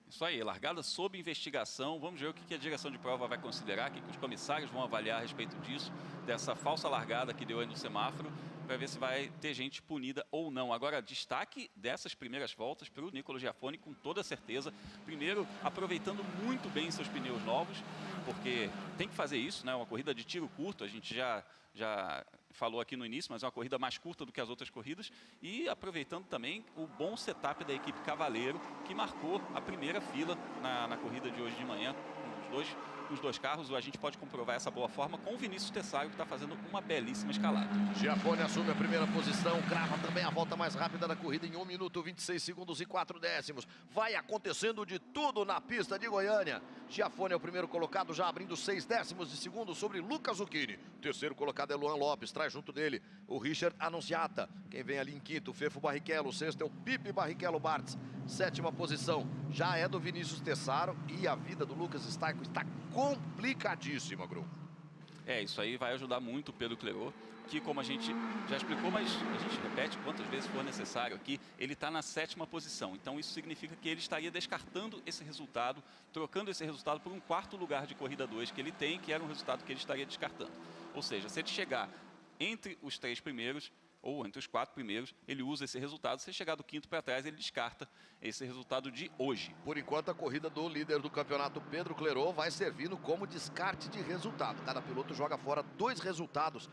[SPEAKER 2] Isso aí, largada sob investigação. Vamos ver o que a direção de prova vai considerar, o que os comissários vão avaliar a respeito disso, dessa falsa largada que deu aí no semáforo, para ver se vai ter gente punida ou não. Agora, destaque dessas primeiras voltas para o Nicolas Giafone, com toda certeza. Primeiro, aproveitando muito bem seus pneus novos, porque tem que fazer isso, né? Uma corrida de tiro curto, a gente já falou aqui no início, mas é uma corrida mais curta do que as outras corridas. E aproveitando também o bom setup da equipe Cavaleiro, que marcou a primeira fila na corrida de hoje de manhã, com os dois carros. A gente pode comprovar essa boa forma com o Vinícius Tessaro, que está fazendo uma belíssima escalada.
[SPEAKER 1] Giafone assume a primeira posição, crava também a volta mais rápida da corrida em 1 minuto, 26 segundos e 4 décimos. Vai acontecendo de tudo na pista de Goiânia. Giafone é o primeiro colocado, já abrindo 6 décimos de segundo sobre Lucas Zucchini. O terceiro colocado é Luan Lopes, traz junto dele o Richard Annunziata. Quem vem ali em quinto, o Fefo Barrichello. O sexto é o Pipe Barrichello Bartz. Sétima posição já é do Vinícius Tessaro, e a vida do Lucas Steiger está complicadíssima, Grum.
[SPEAKER 2] Isso aí vai ajudar muito o Pedro Clerot, que, como a gente já explicou, mas a gente repete quantas vezes for necessário aqui, ele está na 7ª posição. Então isso significa que ele estaria descartando esse resultado, trocando esse resultado por um 4º lugar de corrida 2 que ele tem, que era um resultado que ele estaria descartando. Ou seja, se ele chegar entre os 3 primeiros, ou entre os 4 primeiros, ele usa esse resultado. Se chegar do 5º para trás, ele descarta esse resultado de hoje.
[SPEAKER 1] Por enquanto, a corrida do líder do campeonato, Pedro Clerot, vai servindo como descarte de resultado. Cada piloto joga fora 2 resultados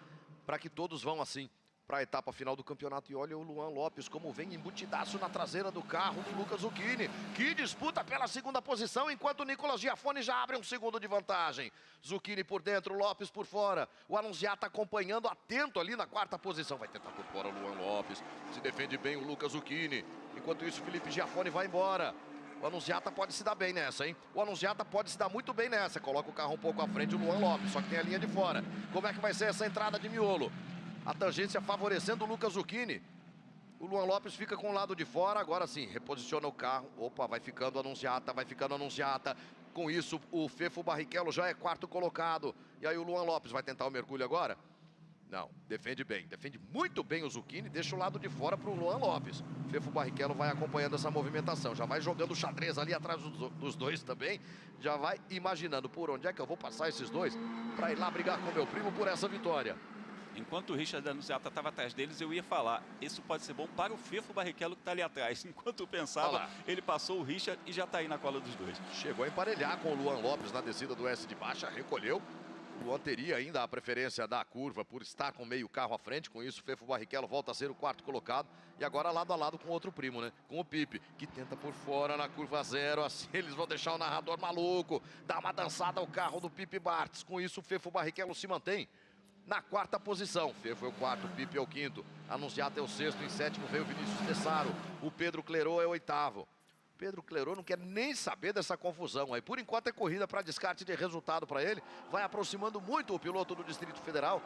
[SPEAKER 1] para que todos vão assim para a etapa final do campeonato. E olha o Luan Lopes como vem embutidaço na traseira do carro do Lucas Zucchini, que disputa pela 2ª posição, enquanto o Nicolas Giafone já abre um segundo de vantagem. Zucchini por dentro, Lopes por fora. O Annunziata acompanhando, atento ali na 4ª posição. Vai tentar por fora o Luan Lopes. Se defende bem o Lucas Zucchini. Enquanto isso, Felipe Giafone vai embora. O Annunziata pode se dar bem nessa, hein? O Annunziata pode se dar muito bem nessa. Coloca o carro um pouco à frente, o Luan Lopes, só que tem a linha de fora. Como é que vai ser essa entrada de miolo? A tangência favorecendo o Lucas Zucchini. O Luan Lopes fica com o lado de fora. Agora sim, reposiciona o carro. Opa, vai ficando Annunziata, vai ficando Annunziata. Com isso, o Fefo Barrichello já é 4º colocado. E aí o Luan Lopes vai tentar o mergulho agora? Não, defende bem. Defende muito bem o Zucchini. Deixa o lado de fora para o Luan Lopes. O Fefo Barrichello vai acompanhando essa movimentação. Já vai jogando o xadrez ali atrás dos dois também. Já vai imaginando por onde é que eu vou passar esses dois para ir lá brigar com meu primo por essa vitória.
[SPEAKER 2] Enquanto o Richard Annunziata estava atrás deles, eu ia falar, isso pode ser bom para o Fefo Barrichello que está ali atrás. Enquanto eu pensava, ele passou o Richard e já está aí na cola dos dois.
[SPEAKER 1] Chegou a emparelhar com o Luan Lopes na descida do S de baixa, recolheu. O Luan teria ainda a preferência da curva por estar com meio carro à frente. Com isso, o Fefo Barrichello volta a ser o 4º colocado. E agora lado a lado com outro primo, né? Com o Pipe, que tenta por fora na curva 0. Assim eles vão deixar o narrador maluco. Dá uma dançada ao carro do Pipe Bartz. Com isso, o Fefo Barrichello se mantém na 4ª posição. Fefo é o 4º, Pipe é o 5º. Annunziata é o 6º, em 7º veio o Vinícius Tessaro. O Pedro Clerot é o 8º. Pedro Clerot não quer nem saber dessa confusão aí. Por enquanto é corrida para descarte de resultado para ele. Vai aproximando muito o piloto do Distrito Federal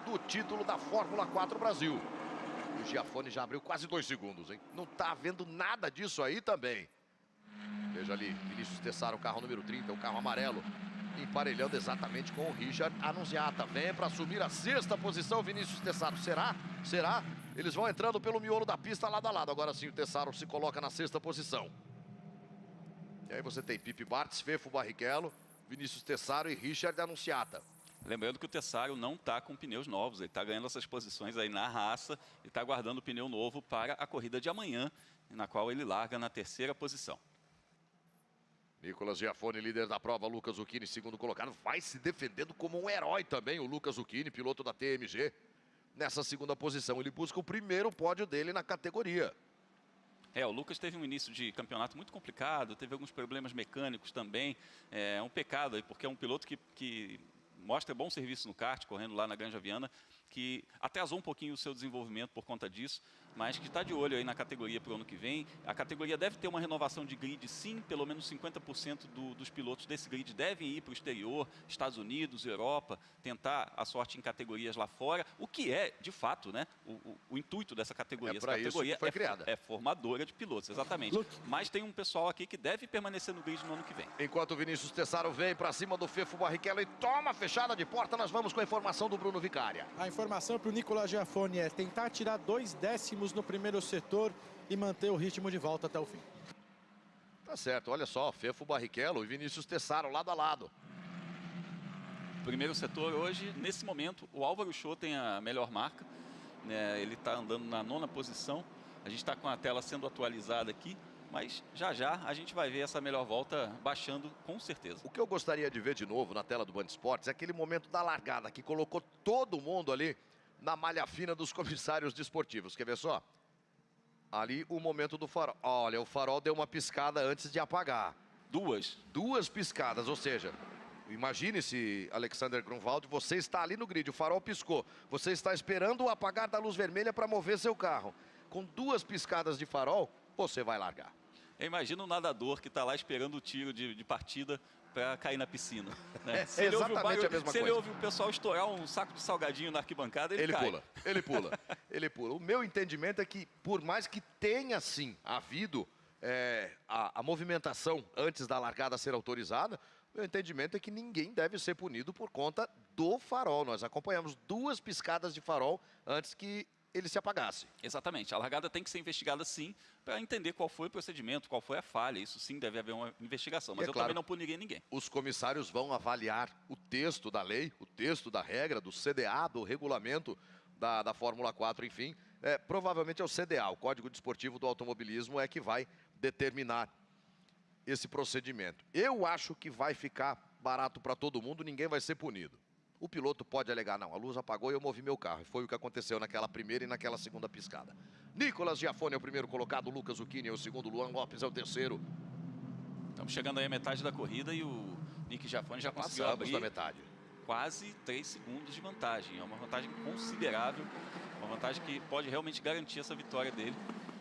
[SPEAKER 1] do título da Fórmula 4 Brasil. O Giafone já abriu quase 2 segundos, hein? Não tá vendo nada disso aí também. Veja ali, Vinícius Tessaro, o carro número 30, o carro amarelo, emparelhando exatamente com o Richard Annunziata. Vem para assumir a 6ª posição, Vinícius Tessaro. Será? Será? Eles vão entrando pelo miolo da pista lado a lado. Agora sim, o Tessaro se coloca na 6ª posição. E aí você tem Pipi Bartz, Fefo Barrichello, Vinícius Tessaro e Richard Annunziata.
[SPEAKER 2] Lembrando que o Tessaro não está com pneus novos, ele está ganhando essas posições aí na raça e está guardando o pneu novo para a corrida de amanhã, na qual ele larga na 3ª posição.
[SPEAKER 1] Nicolas Giafone, líder da prova, Lucas Zucchini, segundo colocado, vai se defendendo como um herói também, o Lucas Zucchini, piloto da TMG. Nessa 2ª posição, ele busca o primeiro pódio dele na categoria.
[SPEAKER 2] O Lucas teve um início de campeonato muito complicado, teve alguns problemas mecânicos também. É um pecado aí, porque é um piloto que mostra bom serviço no kart, correndo lá na Granja Viana, que atrasou um pouquinho o seu desenvolvimento por conta disso, mas que está de olho aí na categoria para o ano que vem. A categoria deve ter uma renovação de grid, sim, pelo menos 50% dos pilotos desse grid devem ir para o exterior, Estados Unidos, Europa, tentar a sorte em categorias lá fora, o que é, de fato, né, o intuito dessa categoria.
[SPEAKER 1] Essa categoria
[SPEAKER 2] foi
[SPEAKER 1] criada.
[SPEAKER 2] É formadora de pilotos, exatamente. Mas tem um pessoal aqui que deve permanecer no grid no ano que vem.
[SPEAKER 1] Enquanto o Vinícius Tessaro vem para cima do Fefo Barrichello e toma fechada de porta, nós vamos com a informação do Bruno Vicária.
[SPEAKER 3] A informação para o Nicolas Giafone é tentar tirar 2 décimos no primeiro setor e manter o ritmo de volta até o fim.
[SPEAKER 1] Tá certo, olha só, Fefo Barrichello e Vinícius Tessaro lado a lado.
[SPEAKER 2] Primeiro setor hoje, nesse momento, o Álvaro Show tem a melhor marca, né? Ele está andando na 9ª posição. A gente está com a tela sendo atualizada aqui, mas já já a gente vai ver essa melhor volta baixando com certeza.
[SPEAKER 1] O que eu gostaria de ver de novo na tela do Band Esportes é aquele momento da largada que colocou todo mundo ali na malha fina dos comissários desportivos. Quer ver só? Ali o momento do farol. Olha, o farol deu uma piscada antes de apagar. Duas piscadas, ou seja, imagine-se, Alexander Grunwald, você está ali no grid, o farol piscou. Você está esperando o apagar da luz vermelha para mover seu carro. Com 2 piscadas de farol, você vai largar.
[SPEAKER 2] Imagina um nadador que está lá esperando o tiro de partida para cair na piscina. Né?
[SPEAKER 1] É exatamente a mesma coisa.
[SPEAKER 2] Se ele ouve o pessoal estourar um saco de salgadinho na arquibancada, ele cai.
[SPEAKER 1] Ele pula. O meu entendimento é que, por mais que tenha, sim, havido a movimentação antes da largada ser autorizada, meu entendimento é que ninguém deve ser punido por conta do farol. Nós acompanhamos 2 piscadas de farol antes que ele se apagasse.
[SPEAKER 2] Exatamente. A largada tem que ser investigada, sim, para entender qual foi o procedimento, qual foi a falha. Isso sim deve haver uma investigação, mas eu também não puniria ninguém.
[SPEAKER 1] Os comissários vão avaliar o texto da lei, o texto da regra, do CDA, do regulamento da Fórmula 4, enfim. Provavelmente é o CDA, o Código Desportivo do Automobilismo, é que vai determinar esse procedimento. Eu acho que vai ficar barato para todo mundo, ninguém vai ser punido. O piloto pode alegar, não, a luz apagou e eu movi meu carro. Foi o que aconteceu naquela primeira e naquela 2ª piscada. Nicolas Giafone é o primeiro colocado, Lucas Zucchini é o segundo, Luan Lopes é o terceiro.
[SPEAKER 2] Estamos chegando aí à metade da corrida e o Nick Giafone já conseguiu abrir
[SPEAKER 1] da metade.
[SPEAKER 2] Quase 3 segundos de vantagem. É uma vantagem considerável, uma vantagem que pode realmente garantir essa vitória dele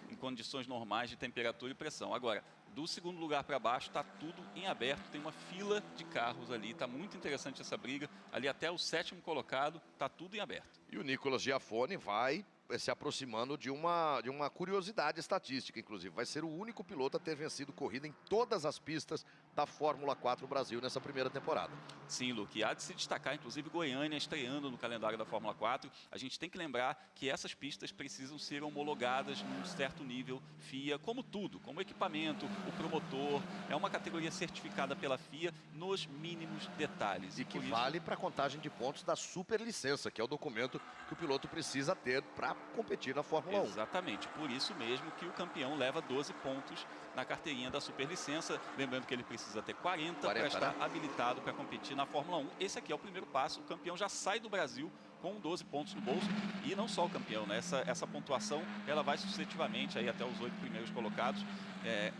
[SPEAKER 2] em condições normais de temperatura e pressão. Agora, do 2º lugar para baixo está tudo em aberto, tem uma fila de carros ali, está muito interessante essa briga, ali até o 7º colocado, está tudo em aberto.
[SPEAKER 1] E o Nicolas Giafone vai se aproximando de uma curiosidade estatística, inclusive. Vai ser o único piloto a ter vencido corrida em todas as pistas da Fórmula 4 Brasil nessa primeira temporada.
[SPEAKER 2] Sim, Luke, há de se destacar, inclusive Goiânia estreando no calendário da Fórmula 4. A gente tem que lembrar que essas pistas precisam ser homologadas num certo nível FIA, como tudo, como equipamento, o promotor. É uma categoria certificada pela FIA nos mínimos detalhes.
[SPEAKER 1] E que vale para a contagem de pontos da superlicença, que é o documento que o piloto precisa ter para competir na Fórmula 1.
[SPEAKER 2] Exatamente, por isso mesmo que o campeão leva 12 pontos na carteirinha da superlicença, lembrando que ele precisa ter 40 para estar habilitado para competir na Fórmula 1. Esse aqui é o primeiro passo, o campeão já sai do Brasil com 12 pontos no bolso, e não só o campeão, né? Essa pontuação, ela vai sucessivamente aí até os 8 primeiros colocados,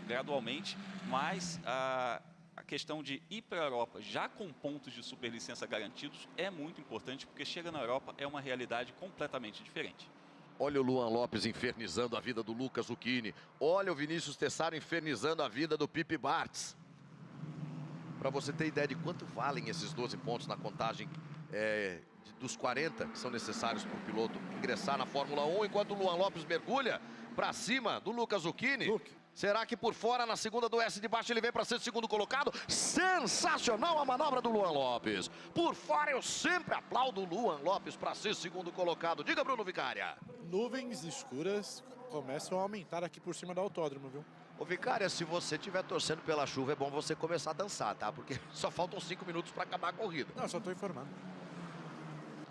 [SPEAKER 2] gradualmente, mas a questão de ir para a Europa já com pontos de superlicença garantidos é muito importante, porque chega na Europa é uma realidade completamente diferente.
[SPEAKER 1] Olha o Luan Lopes infernizando a vida do Lucas Zucchini. Olha o Vinícius Tessaro infernizando a vida do Pipi Bartz. Para você ter ideia de quanto valem esses 12 pontos na contagem dos 40 que são necessários para o piloto ingressar na Fórmula 1, enquanto o Luan Lopes mergulha para cima do Lucas Zucchini. Será que por fora, na segunda do S de baixo, ele vem para ser segundo colocado? Sensacional a manobra do Luan Lopes. Por fora, eu sempre aplaudo o Luan Lopes para ser segundo colocado. Diga, Bruno Vicária.
[SPEAKER 7] Nuvens escuras começam a aumentar aqui por cima do autódromo, viu?
[SPEAKER 1] Ô, Vicária, se você estiver torcendo pela chuva, é bom você começar a dançar, tá? Porque só faltam 5 minutos para acabar a corrida.
[SPEAKER 7] Não, só tô informando.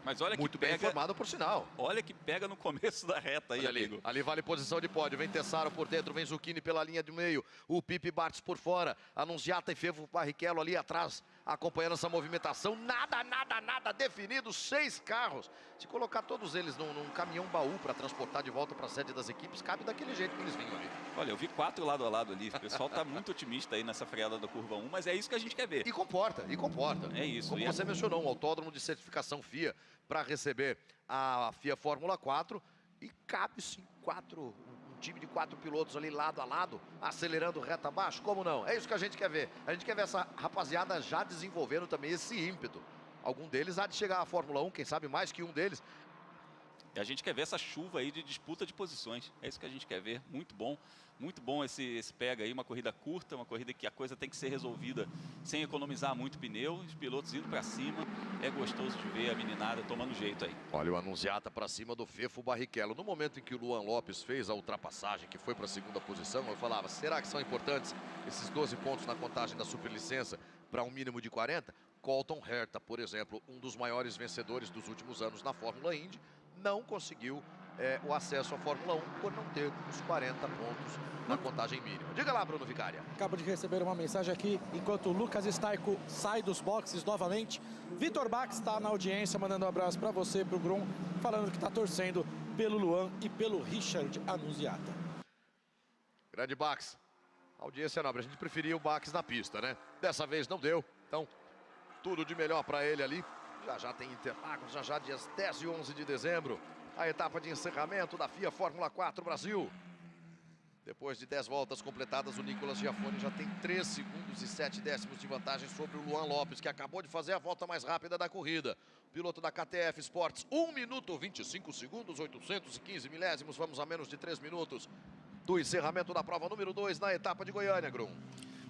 [SPEAKER 2] Mas olha que
[SPEAKER 1] Muito bem informado, por sinal.
[SPEAKER 2] Olha que pega no começo da reta aí, amigo.
[SPEAKER 1] Ali vale posição de pódio. Vem Tessaro por dentro, vem Zucchini pela linha do meio. O Pipi Bartz por fora. Annunziata e Fefo Barrichello ali atrás, acompanhando essa movimentação. Nada definido. 6 carros. Se colocar todos eles num caminhão baú para transportar de volta para a sede das equipes, cabe daquele jeito que eles vinham ali.
[SPEAKER 2] Olha, eu vi 4 lado a lado ali. O pessoal tá muito otimista aí nessa freada da curva 1, mas é isso que a gente quer ver.
[SPEAKER 1] E comporta.
[SPEAKER 2] É isso.
[SPEAKER 1] Como você mencionou, um autódromo de certificação FIA para receber a FIA Fórmula 4 e cabe-se um time de 4 pilotos ali lado a lado, acelerando reta abaixo, como não? É isso que a gente quer ver. A gente quer ver essa rapaziada já desenvolvendo também esse ímpeto. Algum deles há de chegar à Fórmula 1, quem sabe mais que um deles.
[SPEAKER 2] E a gente quer ver essa chuva aí de disputa de posições. É isso que a gente quer ver. Muito bom esse pega aí. Uma corrida curta, uma corrida que a coisa tem que ser resolvida sem economizar muito pneu. Os pilotos indo para cima. É gostoso de ver a meninada tomando jeito aí.
[SPEAKER 1] Olha o Annunziata para cima do Fefo Barrichello. No momento em que o Luan Lopes fez a ultrapassagem, que foi para a segunda posição, eu falava, será que são importantes esses 12 pontos na contagem da superlicença para um mínimo de 40? Colton Herta, por exemplo, um dos maiores vencedores dos últimos anos na Fórmula Indy, não conseguiu o acesso à Fórmula 1 por não ter os 40 pontos na contagem mínima. Diga lá, Bruno Vicária.
[SPEAKER 3] Acabo de receber uma mensagem aqui, enquanto o Lucas Staico sai dos boxes novamente. Vitor Bax está na audiência, mandando um abraço para você, para o Grum, falando que está torcendo pelo Luan e pelo Richard Annunziata.
[SPEAKER 1] Grande Bax. Audiência nobre, a gente preferia o Bax na pista, né? Dessa vez não deu, então tudo de melhor para ele ali. Já tem Interlagos, já dias 10 e 11 de dezembro. A etapa de encerramento da FIA Fórmula 4 Brasil. Depois de 10 voltas completadas, o Nicolas Giafone já tem 3 segundos e 7 décimos de vantagem sobre o Luan Lopes, que acabou de fazer a volta mais rápida da corrida. Piloto da KTF Sports, 1 minuto 25 segundos, 815 milésimos. Vamos a menos de 3 minutos do encerramento da prova número 2 na etapa de Goiânia, Grum.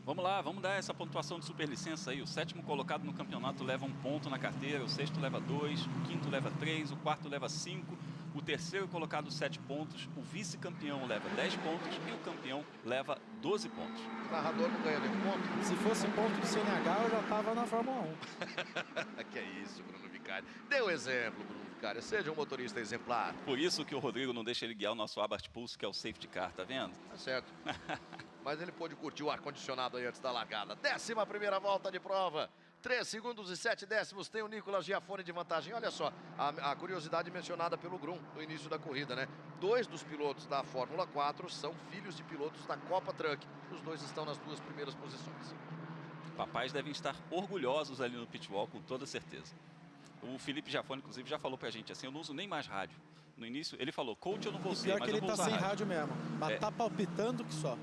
[SPEAKER 2] Vamos lá, vamos dar essa pontuação de superlicença aí. O 7º colocado no campeonato leva 1 ponto na carteira, o 6º leva 2, o 5º leva 3, o 4º leva 5, o 3º colocado 7 pontos, o vice-campeão leva 10 pontos e o campeão leva 12 pontos.
[SPEAKER 1] O narrador não ganha nenhum ponto?
[SPEAKER 3] Se fosse ponto de CNH, eu já estava na Fórmula 1.
[SPEAKER 1] Que é isso, Bruno Vicária. Dê um exemplo, Bruno Vicária. Seja um motorista exemplar.
[SPEAKER 2] Por isso que o Rodrigo não deixa ele guiar o nosso Abarth Pulse, que é o safety car, tá vendo?
[SPEAKER 1] Tá certo. Mas ele pôde curtir o ar-condicionado aí antes da largada. 11ª volta de prova. 3 segundos e 7 décimos tem o Nicolas Giafone de vantagem. Olha só, a curiosidade mencionada pelo Grum no início da corrida, né? 2 dos pilotos da Fórmula 4 são filhos de pilotos da Copa Truck. Os 2 estão nas 2 primeiras posições.
[SPEAKER 2] Papais devem estar orgulhosos ali no pitwall, com toda certeza. O Felipe Giafone, inclusive, já falou pra gente assim, eu não uso nem mais rádio. No início, ele falou, coach, eu não vou ser, mas eu vou usar
[SPEAKER 3] sem
[SPEAKER 2] rádio.
[SPEAKER 3] rádio mesmo, mas tá palpitando que só.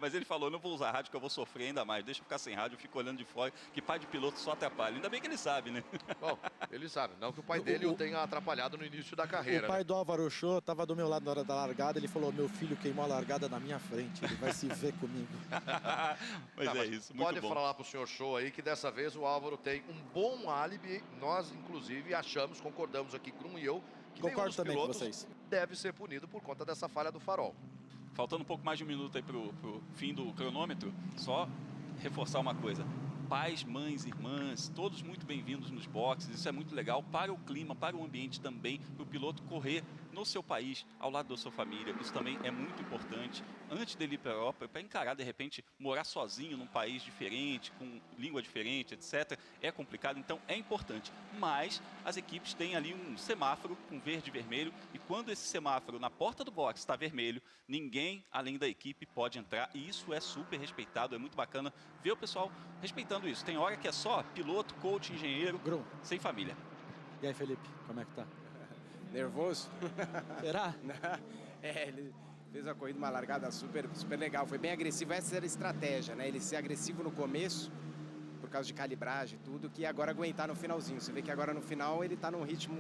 [SPEAKER 2] Mas ele falou, não vou usar rádio que eu vou sofrer ainda mais. Deixa eu ficar sem rádio, eu fico olhando de fora, que pai de piloto só atrapalha. Ainda bem que ele sabe, né?
[SPEAKER 1] Bom, ele sabe, não que o pai dele o tenha atrapalhado no início da carreira.
[SPEAKER 3] O pai
[SPEAKER 1] né?
[SPEAKER 3] do Álvaro Show estava do meu lado na hora da largada, ele falou, meu filho queimou a largada na minha frente, ele vai se ver comigo.
[SPEAKER 2] Mas é isso, muito
[SPEAKER 1] pode
[SPEAKER 2] bom.
[SPEAKER 1] falar pro senhor Show aí que dessa vez o Álvaro tem um bom álibi. Nós, inclusive, achamos, concordamos aqui, Grum e eu, que nenhum
[SPEAKER 3] Concordo
[SPEAKER 1] dos
[SPEAKER 3] também com
[SPEAKER 1] pilotos
[SPEAKER 3] vocês.
[SPEAKER 1] deve ser punido por conta dessa falha do farol.
[SPEAKER 2] Faltando um pouco mais de 1 minuto aí pro fim do cronômetro, só reforçar uma coisa. Pais, mães, irmãs, todos muito bem-vindos nos boxes, isso é muito legal para o clima, para o ambiente também, para o piloto correr no seu país, ao lado da sua família, isso também é muito importante. Antes dele ir para a Europa, para encarar, de repente, morar sozinho num país diferente, com língua diferente, etc., é complicado, então é importante. Mas as equipes têm ali um semáforo com verde e vermelho, e quando esse semáforo na porta do box está vermelho, ninguém além da equipe pode entrar, e isso é super respeitado, é muito bacana ver o pessoal respeitando isso. Tem hora que é só piloto, coach, engenheiro,
[SPEAKER 3] Grum.
[SPEAKER 2] sem família.
[SPEAKER 3] E aí, Felipe, como é que tá?
[SPEAKER 6] Nervoso?
[SPEAKER 3] Será?
[SPEAKER 6] Ele fez uma largada super legal, foi bem agressivo. Essa era a estratégia, né? Ele ser agressivo no começo, por causa de calibragem e tudo, que agora aguentar no finalzinho. Você vê que agora no final ele tá num ritmo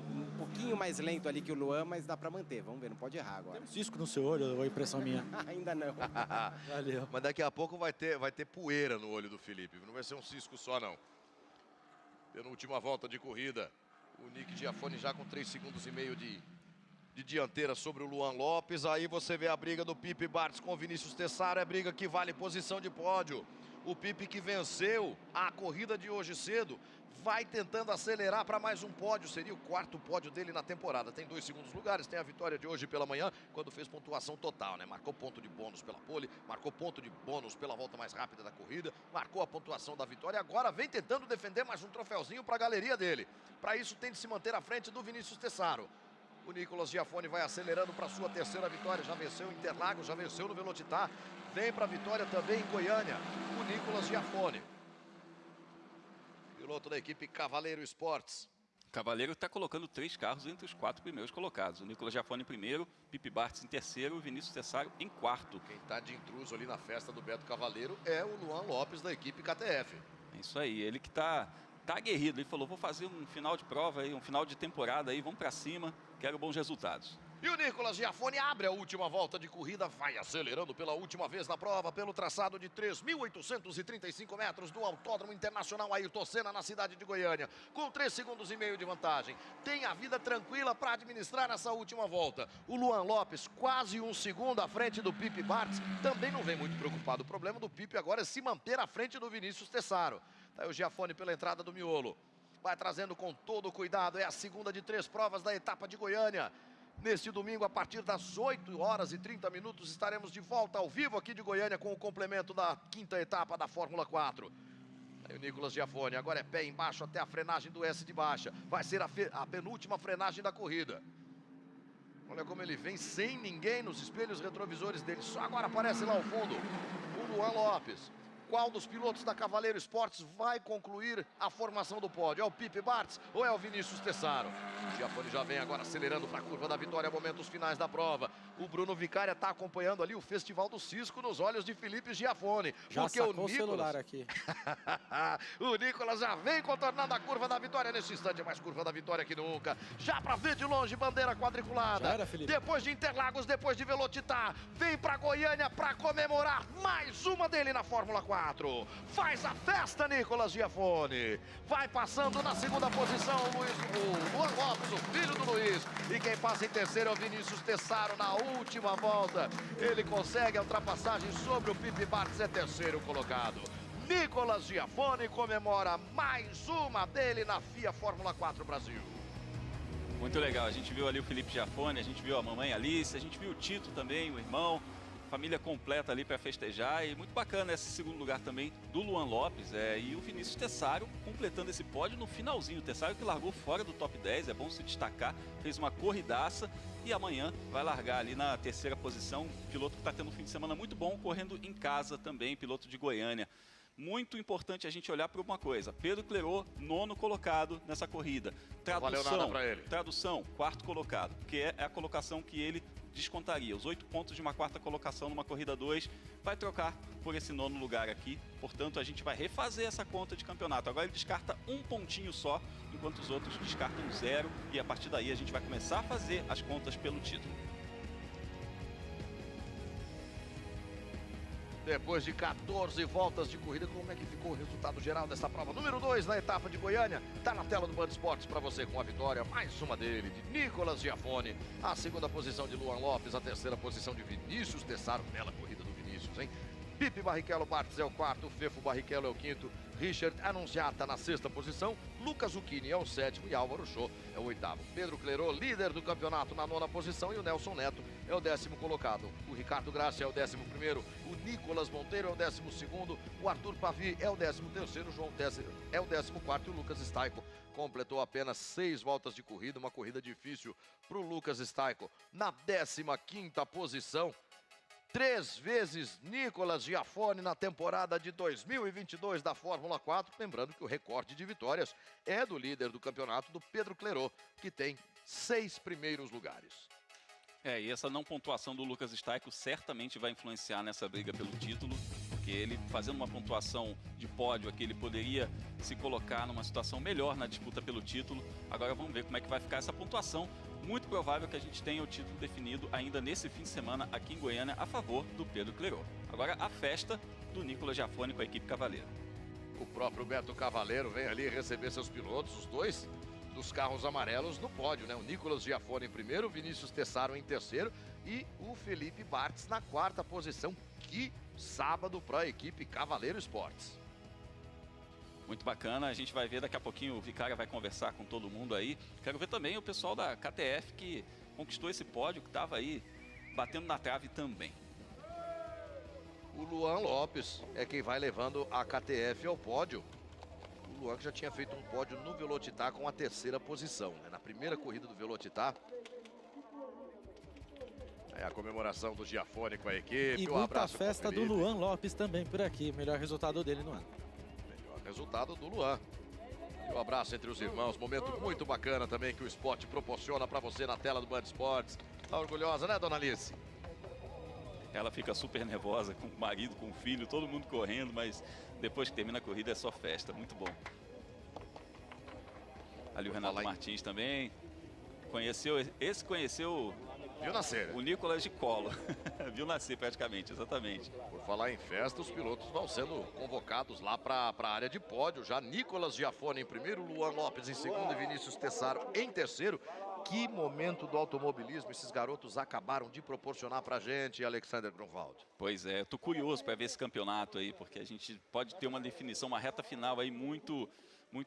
[SPEAKER 6] um pouquinho mais lento ali que o Luan, mas dá para manter. Vamos ver, não pode errar agora.
[SPEAKER 3] Tem um cisco no seu olho, ou é impressão minha?
[SPEAKER 6] Ainda não.
[SPEAKER 3] Valeu.
[SPEAKER 1] Mas daqui a pouco vai ter poeira no olho do Felipe. Não vai ser um cisco só, não. Penúltima volta de corrida. O Nick Giafone já com 3,5 segundos de dianteira sobre o Luan Lopes. Aí você vê a briga do Pipe Bartz com o Vinícius Tessaro. É briga que vale posição de pódio. O Pipe, que venceu a corrida de hoje cedo, vai tentando acelerar para mais um pódio. Seria o 4º pódio dele na temporada. Tem 2 segundos lugares, tem a vitória de hoje pela manhã, quando fez pontuação total, né? Marcou ponto de bônus pela pole, marcou ponto de bônus pela volta mais rápida da corrida, marcou a pontuação da vitória. Agora vem tentando defender mais um troféuzinho para a galeria dele. Para isso tem de se manter à frente do Vinícius Tessaro. O Nicolas Giafone vai acelerando para sua 3ª vitória. Já venceu em Interlagos, já venceu no Velocitar. Vem para a vitória também em Goiânia, o Nicolas Giafone. Piloto da equipe Cavaleiro Esportes.
[SPEAKER 2] Cavaleiro está colocando 3 carros entre os 4 primeiros colocados. O Nicolas Giafone em primeiro, Pipe Bartz em terceiro, o Vinícius Tessaro em quarto.
[SPEAKER 1] Quem está de intruso ali na festa do Beto Cavaleiro é o Luan Lopes da equipe KTF.
[SPEAKER 2] É isso aí, ele que tá aguerrido. Ele falou, vou fazer um final de prova aí, um final de temporada aí, vamos para cima, quero bons resultados.
[SPEAKER 1] E o Nicolas Giafone abre a última volta de corrida, vai acelerando pela última vez na prova, pelo traçado de 3.835 metros do Autódromo Internacional Ayrton Senna, na cidade de Goiânia, com 3,5 segundos de vantagem. Tem a vida tranquila para administrar essa última volta. O Luan Lopes, quase 1 segundo à frente do Pipe Bartz, também não vem muito preocupado. O problema do Pipe agora é se manter à frente do Vinícius Tessaro. Tá aí o Giafone pela entrada do miolo. Vai trazendo com todo o cuidado, é a segunda de 3 provas da etapa de Goiânia. Neste domingo, a partir das 8h30, estaremos de volta ao vivo aqui de Goiânia com o complemento da 5ª etapa da Fórmula 4. Aí o Nicolas Giafone, agora é pé embaixo até a frenagem do S de baixa. Vai ser a penúltima frenagem da corrida. Olha como ele vem sem ninguém nos espelhos retrovisores dele. Só agora aparece lá ao fundo o Luan Lopes. Qual dos pilotos da Cavaleiro Esportes vai concluir a formação do pódio? É o Pipe Bartz ou é o Vinícius Tessaro? O Giafone já vem agora acelerando para a curva da vitória, momentos finais da prova. O Bruno Vicária está acompanhando ali o Festival do Cisco nos olhos de Felipe Giafone.
[SPEAKER 3] Já
[SPEAKER 1] porque
[SPEAKER 3] sacou
[SPEAKER 1] o Nicolas...
[SPEAKER 3] celular aqui.
[SPEAKER 1] O Nicolas já vem contornando a curva da vitória nesse instante, mais curva da vitória que nunca. Já para ver de longe, bandeira quadriculada.
[SPEAKER 3] Já era, Felipe.
[SPEAKER 1] Depois de Interlagos, depois de Velocitar, vem para Goiânia para comemorar mais uma dele na Fórmula 4. Faz a festa, Nicolas Giafone. Vai passando na 2ª posição o Luan Lopes, o filho do Luiz. E quem passa em terceiro é o Vinícius Tessaro na última volta. Ele consegue a ultrapassagem sobre o Pipe Bartz, é 3º colocado. Nicolas Giafone comemora mais uma dele na FIA Fórmula 4 Brasil.
[SPEAKER 2] Muito legal, a gente viu ali o Felipe Giafone, a gente viu a mamãe Alice, a gente viu o Tito também, o irmão. Família completa ali para festejar, e muito bacana esse 2º lugar também do Luan Lopes, e o Vinícius Tessaro completando esse pódio no finalzinho. O Tessaro que largou fora do top 10, é bom se destacar, fez uma corridaça e amanhã vai largar ali na 3ª posição. Piloto que está tendo um fim de semana muito bom, correndo em casa também, piloto de Goiânia. Muito importante a gente olhar para uma coisa, Pedro Clerot, 9º colocado nessa corrida.
[SPEAKER 1] Valeu nada para ele.
[SPEAKER 2] Tradução, 4º colocado, que é a colocação que ele descontaria. Os 8 pontos de uma 4ª colocação numa corrida 2, vai trocar por esse 9º lugar aqui. Portanto, a gente vai refazer essa conta de campeonato. Agora ele descarta 1 pontinho só, enquanto os outros descartam 0. E a partir daí a gente vai começar a fazer as contas pelo título.
[SPEAKER 1] Depois de 14 voltas de corrida, como é que ficou o resultado geral dessa prova? Número 2 na etapa de Goiânia. Tá na tela do Band Esportes para você com a vitória. Mais uma dele, de Nicolas Giafone. A 2ª posição de Luan Lopes. A 3ª posição de Vinícius Tessaro. Bela corrida do Vinícius, hein? Pipe Barrichello Bartz é o 4º. Fefo Barrichello é o 5º. Richard Annunziata na 6ª posição. Lucas Zucchini é o 7º e Álvaro Show é o 8º. Pedro Clerot, líder do campeonato, na 9ª posição. E o Nelson Neto é o 10º colocado. O Ricardo Graça é o 11º. O Nicolas Monteiro é o 12º. O Arthur Pavi é o 13º. O João Tesser é o 14º. E o Lucas Staico completou apenas 6 voltas de corrida. Uma corrida difícil para o Lucas Staico. Na 15ª posição. 3 vezes Nicolas Giafone na temporada de 2022 da Fórmula 4. Lembrando que o recorde de vitórias é do líder do campeonato, do Pedro Clerot, que tem 6 primeiros lugares.
[SPEAKER 2] E essa não pontuação do Lucas Staico certamente vai influenciar nessa briga pelo título, porque ele fazendo uma pontuação de pódio aqui, ele poderia se colocar numa situação melhor na disputa pelo título. Agora vamos ver como é que vai ficar essa pontuação. Muito provável que a gente tenha o título definido ainda nesse fim de semana aqui em Goiânia a favor do Pedro Clerot. Agora a festa do Nicolas Giafone com a equipe Cavaleiro.
[SPEAKER 1] O próprio Beto Cavaleiro vem ali receber seus pilotos, os dois dos carros amarelos no pódio, né? O Nicolas Giafone em primeiro, o Vinícius Tessaro em terceiro e o Felipe Bartz na 4ª posição. Que sábado para a equipe Cavaleiro Esportes.
[SPEAKER 2] Muito bacana, a gente vai ver daqui a pouquinho, o Vicária vai conversar com todo mundo aí. Quero ver também o pessoal da KTF que conquistou esse pódio, que estava aí batendo na trave também.
[SPEAKER 1] O Luan Lopes é quem vai levando a KTF ao pódio. O Luan que já tinha feito um pódio no Velocitar com a 3ª posição, né? Na primeira corrida do Velocitar. É a comemoração do Giafone com a equipe.
[SPEAKER 3] E
[SPEAKER 1] um
[SPEAKER 3] muita
[SPEAKER 1] abraço
[SPEAKER 3] festa do Luan Lopes também por aqui. Melhor resultado dele no ano.
[SPEAKER 1] Melhor resultado do Luan. E um abraço entre os irmãos. Momento muito bacana também que o esporte proporciona para você na tela do Band Esportes. Tá orgulhosa, né, dona Alice?
[SPEAKER 2] Ela fica super nervosa com o marido, com o filho, todo mundo correndo, mas depois que termina a corrida é só festa. Muito bom. Ali o Renato Martins também. Conheceu
[SPEAKER 1] Viu nascer.
[SPEAKER 2] O Nicolas de colo. Viu nascer praticamente, exatamente.
[SPEAKER 1] Por falar em festa, os pilotos vão sendo convocados lá para a área de pódio. Já Nicolas Giafone em primeiro, Luan Lopes em segundo e Vinícius Tessaro em terceiro. Que momento do automobilismo esses garotos acabaram de proporcionar pra gente, Alexander Grunwald.
[SPEAKER 2] Pois é, eu tô curioso para ver esse campeonato aí, porque a gente pode ter uma definição, uma reta final aí muito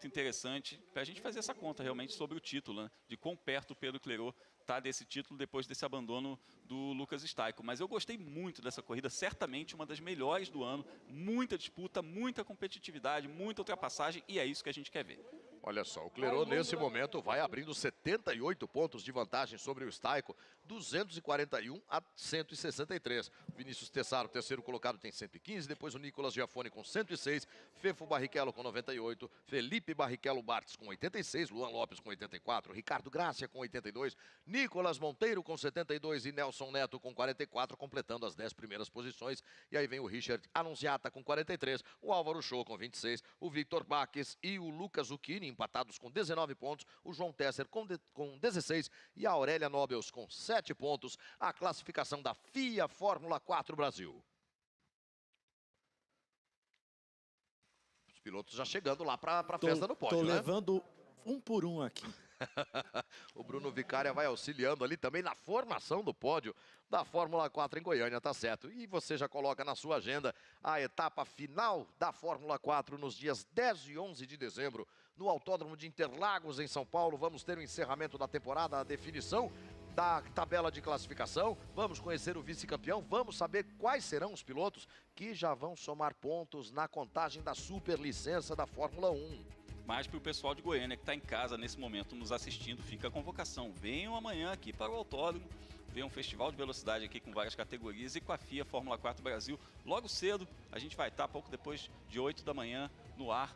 [SPEAKER 2] interessante para a gente fazer essa conta realmente sobre o título, né? De quão perto o Pedro Clerot está desse título depois desse abandono do Lucas Staico. Mas eu gostei muito dessa corrida, certamente uma das melhores do ano. Muita disputa, muita competitividade, muita ultrapassagem e é isso que a gente quer ver.
[SPEAKER 1] Olha só, o Clerot nesse momento vai abrindo 78 pontos de vantagem sobre o Staico, 241 a 163. O Vinícius Tessaro, terceiro colocado, tem 115, depois o Nicolas Giafone com 106, Fefo Barrichello com 98, Felipe Barrichello Bartz com 86, Luan Lopes com 84, Ricardo Gracia com 82, Nicolas Monteiro com 72 e Nelson Neto com 44, completando as 10 primeiras posições. E aí vem o Richard Annunziata com 43, o Álvaro Show com 26, o Victor Baques e o Lucas Zucchini empatados com 19 pontos, o João Tesser com 16 e a Aurélia Nobels com 7 pontos, a classificação da FIA Fórmula 4 Brasil. Os pilotos já chegando lá para a festa no pódio,
[SPEAKER 3] Tô
[SPEAKER 1] né?
[SPEAKER 3] levando um por um aqui.
[SPEAKER 1] O Bruno Vicária vai auxiliando ali também na formação do pódio da Fórmula 4 em Goiânia, tá certo? E você já coloca na sua agenda a etapa final da Fórmula 4 nos dias 10 e 11 de dezembro, no Autódromo de Interlagos, em São Paulo. Vamos ter o encerramento da temporada, a definição da tabela de classificação, vamos conhecer o vice-campeão, vamos saber quais serão os pilotos que já vão somar pontos na contagem da superlicença da Fórmula 1.
[SPEAKER 2] Mas para o pessoal de Goiânia que está em casa nesse momento nos assistindo, fica a convocação. Venham amanhã aqui para o autódromo, venham um festival de velocidade aqui com várias categorias e com a FIA Fórmula 4 Brasil. Logo cedo, a gente vai estar pouco depois de 8 da manhã no ar.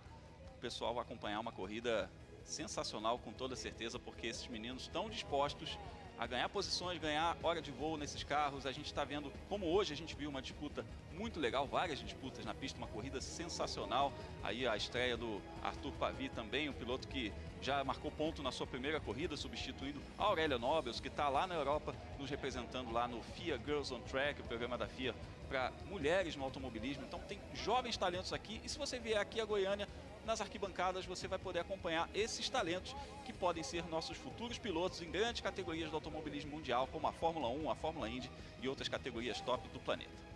[SPEAKER 2] O pessoal vai acompanhar uma corrida sensacional com toda certeza, porque esses meninos estão dispostos a ganhar posições, ganhar hora de voo nesses carros. A gente está vendo, como hoje a gente viu uma disputa muito legal, várias disputas na pista, uma corrida sensacional. Aí a estreia do Arthur Pavi também, um piloto que já marcou ponto na sua primeira corrida, substituindo a Aurélia Nobels, que está lá na Europa, nos representando lá no FIA Girls on Track, o programa da FIA para mulheres no automobilismo. Então tem jovens talentos aqui, e se você vier aqui a Goiânia, nas arquibancadas você vai poder acompanhar esses talentos que podem ser nossos futuros pilotos em grandes categorias do automobilismo mundial, como a Fórmula 1, a Fórmula Indy e outras categorias top do planeta.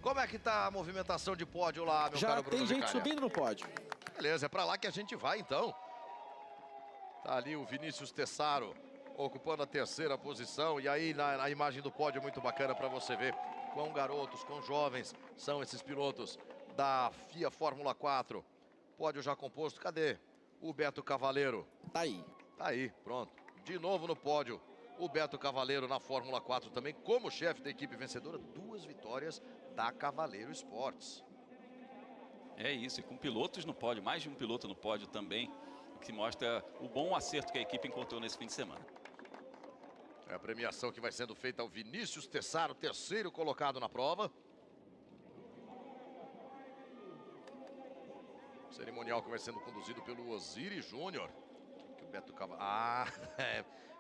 [SPEAKER 1] Como é que tá a movimentação de pódio lá, meu
[SPEAKER 3] Já
[SPEAKER 1] caro Bruno
[SPEAKER 3] tem gente
[SPEAKER 1] Vicária?
[SPEAKER 3] subindo no pódio.
[SPEAKER 1] Beleza, é pra lá que a gente vai então. Tá ali o Vinícius Tessaro ocupando a terceira posição. E aí na imagem do pódio muito bacana para você ver quão garotos, quão jovens são esses pilotos da FIA Fórmula 4. Pódio já composto, cadê o Beto Cavaleiro?
[SPEAKER 3] Tá aí.
[SPEAKER 1] Tá aí, pronto. De novo no pódio, O Beto Cavaleiro na Fórmula 4 também, como chefe da equipe vencedora, 2 vitórias da Cavaleiro Esportes.
[SPEAKER 2] É isso, e com pilotos no pódio, mais de um piloto no pódio também, o que mostra o bom acerto que a equipe encontrou nesse fim de semana.
[SPEAKER 1] É a premiação que vai sendo feita ao Vinícius Tessaro, terceiro colocado na prova. O cerimonial que vai sendo conduzido pelo Osiris Júnior. Que o Beto Cavaleiro... Ah,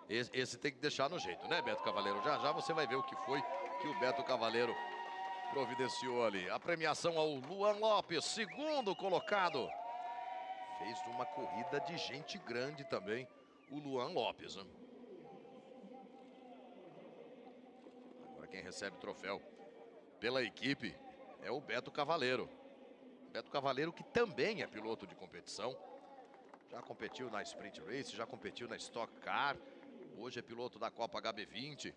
[SPEAKER 1] esse tem que deixar no jeito, né, Beto Cavaleiro? Já já você vai ver o que foi que o Beto Cavaleiro providenciou ali. A premiação ao Luan Lopes, segundo colocado. Fez uma corrida de gente grande também, o Luan Lopes, né? Agora quem recebe o troféu pela equipe é o Beto Cavaleiro. Beto Cavaleiro, que também é piloto de competição. Já competiu na Sprint Race, já competiu na Stock Car. Hoje é piloto da Copa HB20.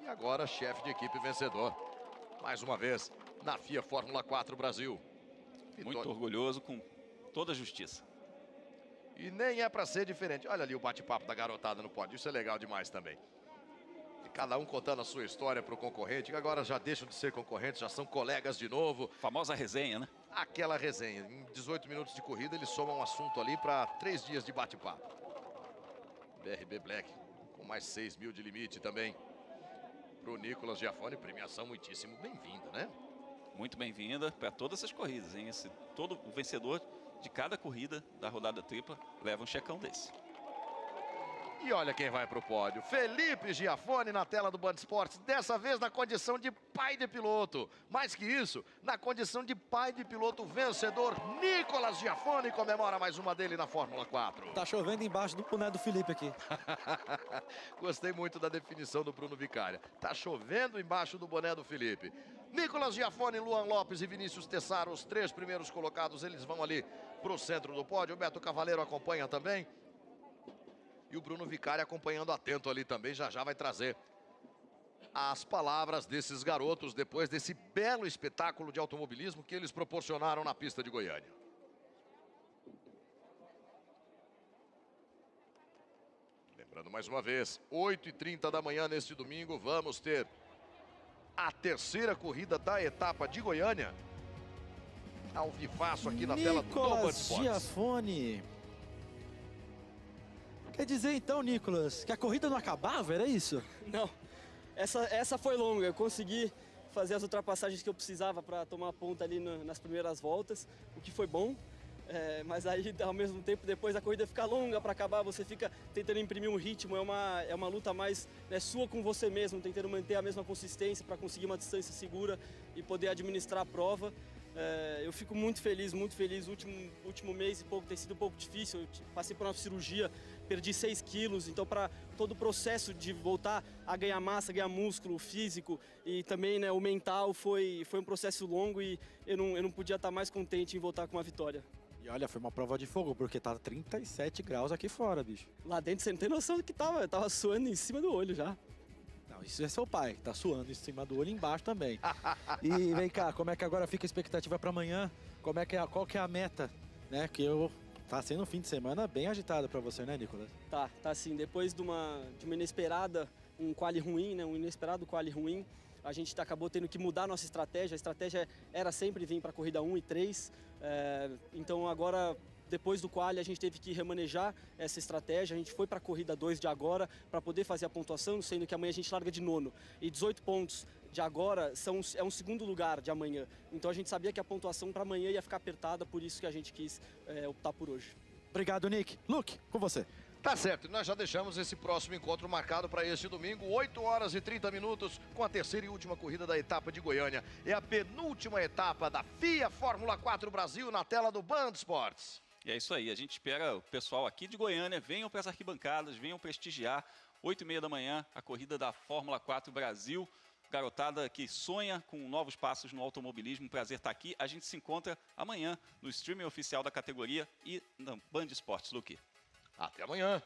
[SPEAKER 1] E agora chefe de equipe vencedor. Mais uma vez, na FIA Fórmula 4 Brasil.
[SPEAKER 2] Muito orgulhoso, com toda a justiça.
[SPEAKER 1] E nem é para ser diferente. Olha ali o bate-papo da garotada no pódio. Isso é legal demais também. E cada um contando a sua história para o concorrente, que agora já deixam de ser concorrentes, já são colegas de novo.
[SPEAKER 2] Famosa resenha, né?
[SPEAKER 1] Aquela resenha. Em 18 minutos de corrida, eles somam um assunto ali para 3 dias de bate-papo. BRB Black, com mais 6 mil de limite também. Pro Nicolas Giafone, premiação muitíssimo bem-vinda, né?
[SPEAKER 2] Muito bem-vinda para todas essas corridas, hein? Todo o vencedor de cada corrida da rodada tripla leva um checão desse.
[SPEAKER 1] E olha quem vai pro pódio. Felipe Giafone na tela do Band Esportes, dessa vez na condição de pai de piloto. Mais que isso, na condição de pai de piloto vencedor, Nicolas Giafone comemora mais uma dele na Fórmula 4.
[SPEAKER 3] Tá chovendo embaixo do boné do Felipe aqui.
[SPEAKER 1] Gostei muito da definição do Bruno Vicária. Tá chovendo embaixo do boné do Felipe. Nicolas Giafone, Luan Lopes e Vinícius Tessaro, os 3 primeiros colocados, eles vão ali pro centro do pódio. O Beto Cavaleiro acompanha também. E o Bruno Vicária acompanhando atento ali também, já vai trazer as palavras desses garotos depois desse belo espetáculo de automobilismo que eles proporcionaram na pista de Goiânia. Lembrando mais uma vez, 8h30 da manhã neste domingo, vamos ter a terceira corrida da etapa de Goiânia. Ao vivaço aqui na tela do Band Esportes.
[SPEAKER 3] Giafone. Quer dizer então, Nicolas, que a corrida não acabava, era isso?
[SPEAKER 8] Não, essa foi longa, eu consegui fazer as ultrapassagens que eu precisava para tomar a ponta ali nas primeiras voltas, o que foi bom, mas aí ao mesmo tempo depois a corrida fica longa para acabar, você fica tentando imprimir um ritmo, é uma luta mais sua com você mesmo, tentando manter a mesma consistência para conseguir uma distância segura e poder administrar a prova. Eu fico muito feliz, o último mês e pouco tem sido um pouco difícil, eu passei por uma cirurgia, perdi 6 quilos, então para todo o processo de voltar a ganhar massa, ganhar músculo físico e também o mental foi um processo longo e eu não podia estar mais contente em voltar com uma vitória.
[SPEAKER 3] E olha, foi uma prova de fogo, porque tá 37 graus aqui fora, bicho.
[SPEAKER 8] Lá dentro você não tem noção do que eu tava suando em cima do olho já.
[SPEAKER 3] Não, isso é seu pai, que tá suando em cima do olho e embaixo também. E vem cá, como é que agora fica a expectativa para amanhã? Qual que é a meta, né? Tá sendo um fim de semana bem agitado para você, né, Nicolas?
[SPEAKER 8] Tá sim. Depois de uma inesperada, um quali ruim, né? Um inesperado quali ruim, a gente acabou tendo que mudar a nossa estratégia. A estratégia era sempre vir para a corrida 1 e 3. Então agora, depois do quali, a gente teve que remanejar essa estratégia. A gente foi para a corrida 2 de agora para poder fazer a pontuação, sendo que amanhã a gente larga de 9º. E 18 pontos de agora é um segundo lugar de amanhã. Então a gente sabia que a pontuação para amanhã ia ficar apertada, por isso que a gente quis optar por hoje.
[SPEAKER 3] Obrigado, Nick. Luke, com você.
[SPEAKER 1] Tá certo, nós já deixamos esse próximo encontro marcado para este domingo, 8h30, com a terceira e última corrida da etapa de Goiânia. É a penúltima etapa da FIA Fórmula 4 Brasil na tela do Band Esportes.
[SPEAKER 2] E é isso aí, a gente espera o pessoal aqui de Goiânia, venham para as arquibancadas, venham prestigiar, 8h30 da manhã, a corrida da Fórmula 4 Brasil. Garotada que sonha com novos passos no automobilismo, prazer estar aqui. A gente se encontra amanhã no streaming oficial da categoria e na Band Esportes, Luque.
[SPEAKER 1] Até amanhã.